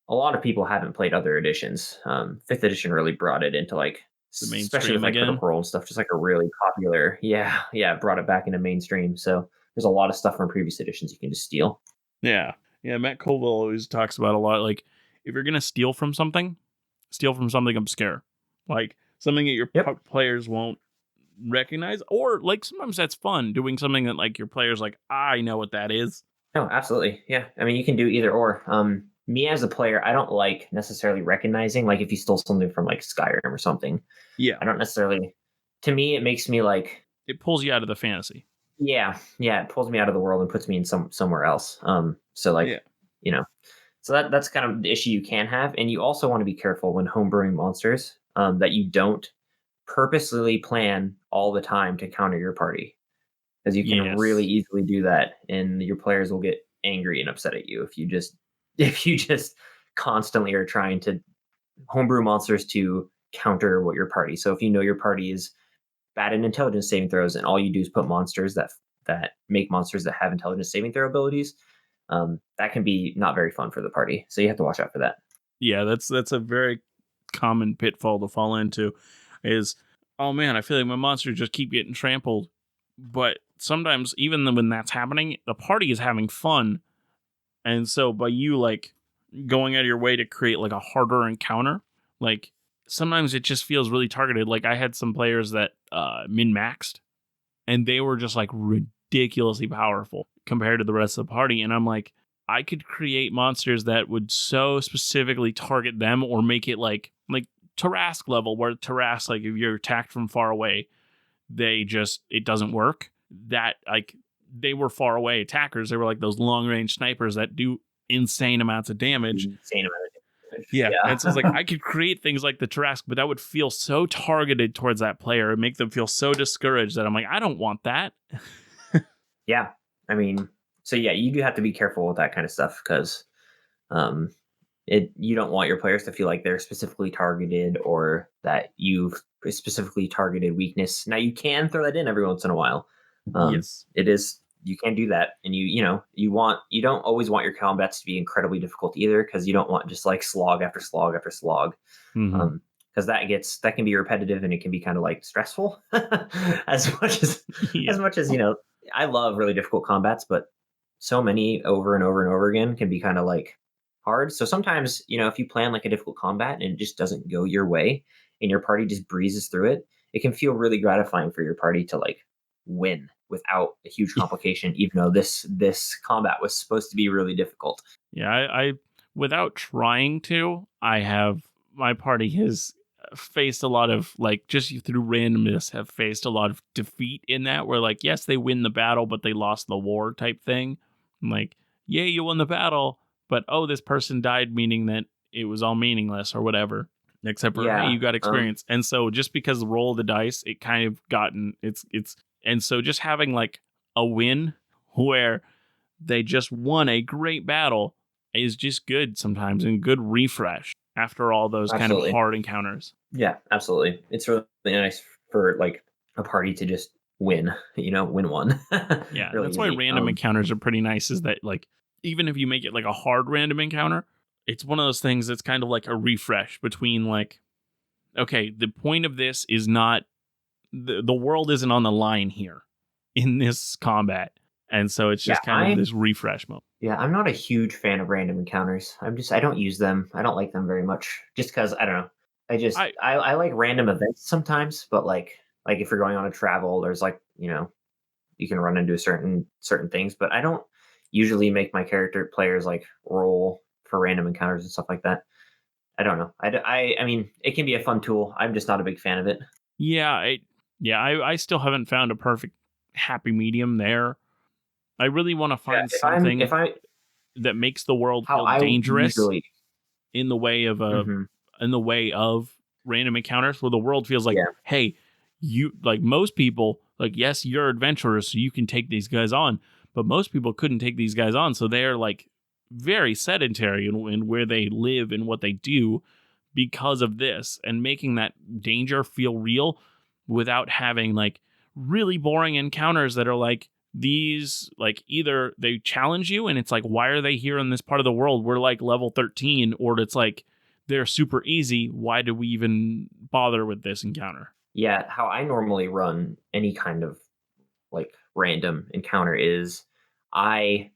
a lot of people haven't played other editions. Fifth edition really brought it into like, The especially with mainstream like again. Critical Role and stuff, just like a really popular, yeah, it brought it back into mainstream. So there's a lot of stuff from previous editions you can just steal. Yeah. Yeah, Matt Colville always talks about a lot like if you're going to steal from something obscure. Like something that your Yep. players won't recognize, or like sometimes that's fun doing something that like your players like, I know what that is. No, absolutely. Yeah. You can do either or. Me as a player, I don't like necessarily recognizing, like if you stole something from like Skyrim or something. Yeah. I don't necessarily, to me, it makes me like, It pulls you out of the fantasy. yeah, it pulls me out of the world and puts me in somewhere else. So like, Yeah. you know, so that's kind of the issue you can have. And you also want to be careful when homebrewing monsters, that you don't purposely plan all the time to counter your party, because you can really Yes. easily do that, and your players will get angry and upset at you if you just if you just constantly are trying to homebrew monsters to counter what your party. So if you know your party is bad in intelligence saving throws, and all you do is put monsters that make monsters that have intelligence saving throw abilities, that can be not very fun for the party. So you have to watch out for that. Yeah, that's a very common pitfall to fall into is, oh man, I feel like my monsters just keep getting trampled. But sometimes even when that's happening, the party is having fun. And so by you like going out of your way to create like a harder encounter, like sometimes it just feels really targeted. Like I had some players that min-maxed and they were just like ridiculously powerful compared to the rest of the party. And I'm like, I could create monsters that would so specifically target them or make it like Tarask level, where Tarask, like if you're attacked from far away, it doesn't work. That like they were far away attackers. They were like those long range snipers that do insane amounts of damage. Insane amount of damage. Yeah. And so it's like Yeah. I could create things like the Tarask, but that would feel so targeted towards that player and make them feel so discouraged that I'm like, I don't want that. Yeah. So yeah, you do have to be careful with that kind of stuff, because um, you don't want your players to feel like they're specifically targeted, or that you've specifically targeted weakness. Now you can throw that in every once in a while. Yes. It is, you can do that, and you don't always want your combats to be incredibly difficult either, because you don't want just like slog after slog after slog. Mm-hmm. Because that can be repetitive, and it can be kind of like stressful. as much as Yeah. as much as I love really difficult combats, but so many over and over and over again can be kind of like hard. So sometimes, if you plan like a difficult combat and it just doesn't go your way, and your party just breezes through it, it can feel really gratifying for your party to like win without a huge complication, even though this combat was supposed to be really difficult. Yeah. I without trying to, I have my party has faced a lot of like just through randomness have faced a lot of defeat in that where like yes they win the battle but they lost the war type thing. I'm like, yay, you won the battle, but oh, this person died, meaning that it was all meaningless or whatever, except for hey, Yeah. you got experience. And so just because the roll of the dice, it kind of gotten it's and so just having like a win where they just won a great battle is just good sometimes and good refresh after all those kind of Absolutely. hard encounters. Yeah, absolutely. It's really nice for like a party to just win, win one. Yeah, Really that's why easy. random encounters are pretty nice. Is that like even if you make it like a hard random encounter, it's one of those things that's kind of like a refresh between like, okay, the point of this is not the world isn't on the line here in this combat, and so it's just Yeah, kind of this refresh mode. Yeah, I'm not a huge fan of random encounters. I don't use them. I don't like them very much, just because I don't know. I I like random events sometimes, but like if you're going on a travel, there's like you can run into certain things, but I don't usually make my character players like roll for random encounters and stuff like that. I don't know. I mean, it can be a fun tool. I'm just not a big fan of it. yeah, I still haven't found a perfect happy medium there. I really want to Yeah, find if something I that makes the world how feel I dangerous usually in the way of Mhm, random encounters where the world feels like, yeah, hey, you like most people, like, yes, you're adventurers, so you can take these guys on, but most people couldn't take these guys on, so they're like very sedentary in where they live and what they do because of this, and making that danger feel real without having like really boring encounters that are like these, like either they challenge you and it's like, why are they here in this part of the world, we're like level 13, or it's like they're super easy, why do we even bother with this encounter? yeah, how I normally run any kind of, like, random encounter is I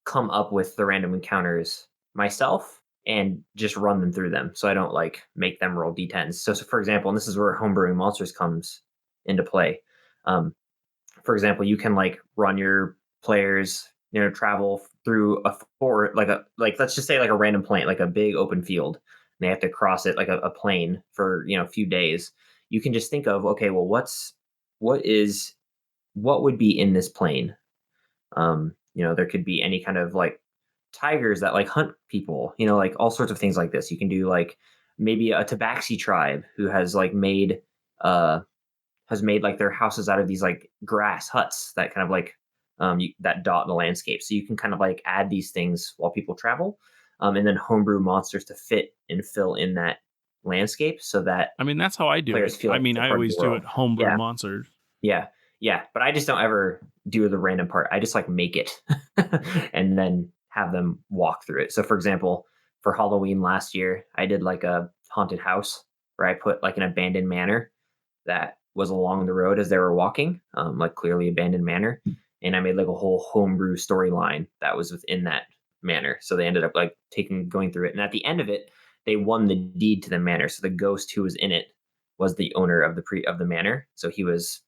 come up with the random encounters myself and just run them through them, so I don't, like, make them roll D10s. So for example, and this is where homebrewing monsters comes into play, um, for example, you can like run your players, travel through a for like let's just say like a random plane, like a big open field. And they have to cross it like a plane for a few days. You can just think of, okay, well, what is what would be in this plane? There could be any kind of like tigers that like hunt people, like all sorts of things like this. You can do like maybe a tabaxi tribe who uh has made like their houses out of these like grass huts that kind of like that dot the landscape. So you can kind of like add these things while people travel, and then homebrew monsters to fit and fill in that landscape so that I mean, that's how I do it. players feel I like mean, they're I part of the always do world. it homebrew Yeah, monsters. yeah, yeah. But I just don't ever do the random part. I just like make it and then have them walk through it. So for example, for Halloween last year, I did like a haunted house where I put like an abandoned manor that was along the road as they were walking, like clearly abandoned manor. And I made like a whole homebrew storyline that was within that manor. So they ended up like going through it. And at the end of it, they won the deed to the manor. So the ghost who was in it was the owner of the manor. So he was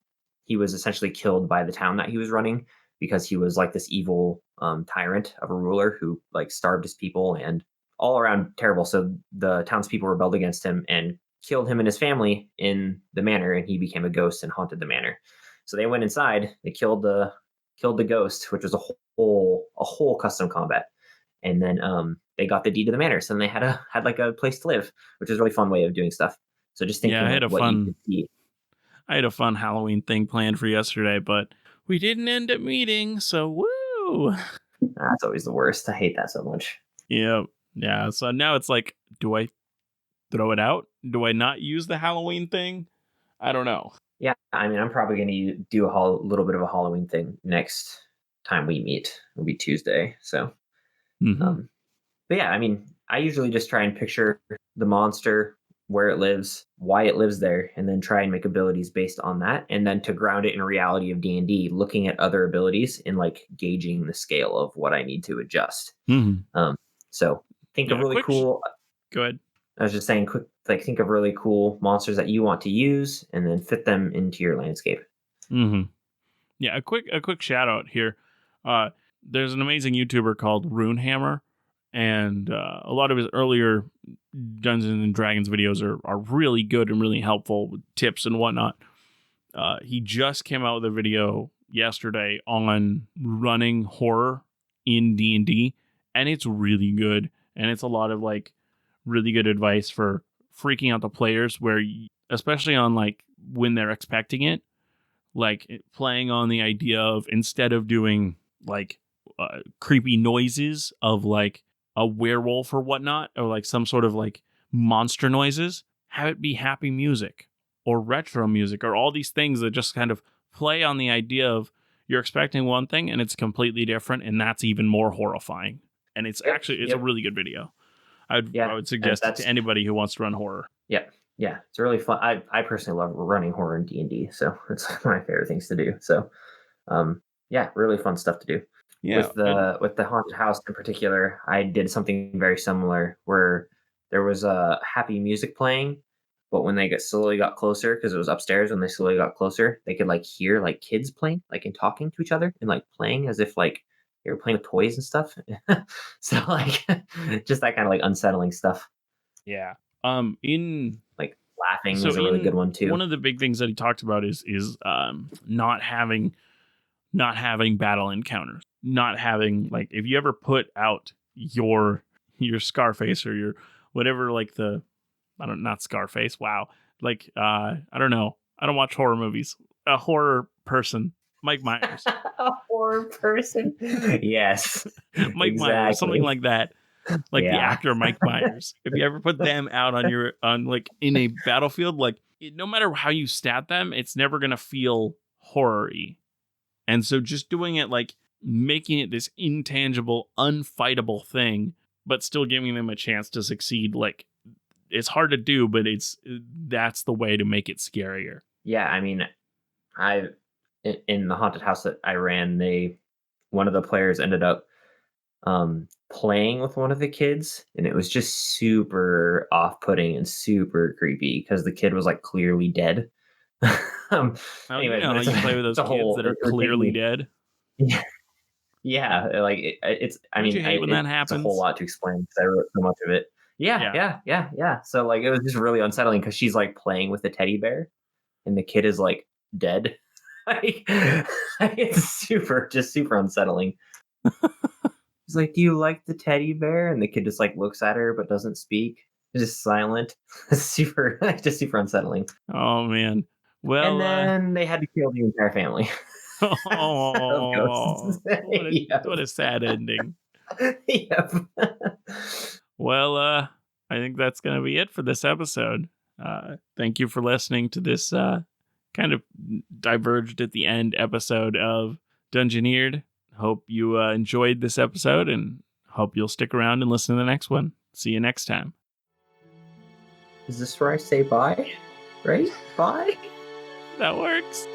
essentially killed by the town that he was running because he was like this evil tyrant of a ruler who like starved his people and all around terrible. So the townspeople rebelled against him and killed him and his family in the manor, and he became a ghost and haunted the manor. So they went inside, they killed the ghost, which was a whole custom combat, and then they got the deed to the manor. So then they had like a place to live, which is a really fun way of doing stuff. So just Yeah, thinking like what you could see. I had a fun Halloween thing planned for yesterday, but we didn't end up meeting, so woo. That's always the worst. I hate that so much. Yeah. Yeah. So now it's like, do I throw it out? Do I not use the Halloween thing? I don't know. Yeah, I mean, I'm probably going to do little bit of a Halloween thing next time we meet. It'll be Tuesday. So, Hmm. um, but yeah, I mean, I usually just try and picture the monster, where it lives, why it lives there, and then try and make abilities based on that. And then to ground it in reality of D&D, looking at other abilities and like gauging the scale of what I need to adjust. Hmm. Um, so think of Yeah. really cool. Go ahead. I was just saying, quick, like think of really cool monsters that you want to use, and then fit them into your landscape. Hmm. Yeah. A quick shout out here. Uh, there's an amazing YouTuber called Runehammer, and a lot of his earlier Dungeons and Dragons videos are really good and really helpful with tips and whatnot. He just came out with a video yesterday on running horror in D&D, and it's really good. And it's a lot of like really good advice for freaking out the players, where especially on like when they're expecting it, like playing on the idea of, instead of doing like creepy noises of like a werewolf or whatnot, or like some sort of like monster noises, have it be happy music or retro music or all these things that just kind of play on the idea of you're expecting one thing and it's completely different, and that's even more horrifying. And it's Yep, actually, it's a yep, really good video. I yeah, would and suggest it to that's anybody who wants to run horror. yeah, yeah. It's really fun. I personally love running horror in D&D, so it's one of my favorite things to do. So, yeah, really fun stuff to do. Yeah, With and the haunted house in particular, I did something very similar where there was a happy music playing, but when they slowly got closer, because it was upstairs, when they slowly got closer, they could like hear like kids playing, like and talking to each other and like playing as if like they were playing with toys and stuff. So like just that kind of like unsettling stuff. yeah. In Like laughing So is a really good in one too. one of the big things that he talked about is not having battle encounters. not having, like, if you ever put out your Scarface or your whatever, like not Scarface, wow, like I don't know, I don't watch horror movies, a horror person, Mike Myers. A horror person. Yes, Mike Myers, something exactly. like that, like the Yeah. actor Mike Myers. If you ever put them out on like in a battlefield, like no matter how you stat them, it's never gonna feel horror-y. And so just doing it, like making it this intangible, unfightable thing, but still giving them a chance to succeed, like it's hard to do, but that's the way to make it scarier. Yeah, I mean, I in the haunted house that I ran, one of the players ended up playing with one of the kids, and it was just super off-putting and super creepy because the kid was like clearly dead. um, Oh, you anyways, know but how you play with those kids that are it would take clearly me. dead. Yeah, yeah, like it's. I Don't you mean, hate when that it's a whole happens? lot to explain because I wrote so much of it. Yeah, Yeah. yeah, yeah, yeah. So like, it was just really unsettling because she's like playing with the teddy bear, and the kid is like dead. Like, it's super unsettling. He's like, "Do you like the teddy bear?" And the kid just like looks at her but doesn't speak. He's just silent. Just super unsettling. Oh man. And Well, then they had to kill the entire family of oh, ghosts. Yep. what a sad ending. Yep. Well, I think that's going to be it for this episode. Thank you for listening to this kind of diverged at the end episode of Dungeoneered. Hope you enjoyed this episode and hope you'll stick around and listen to the next one. See you next time. Is this where I say bye? Right? Bye? That works.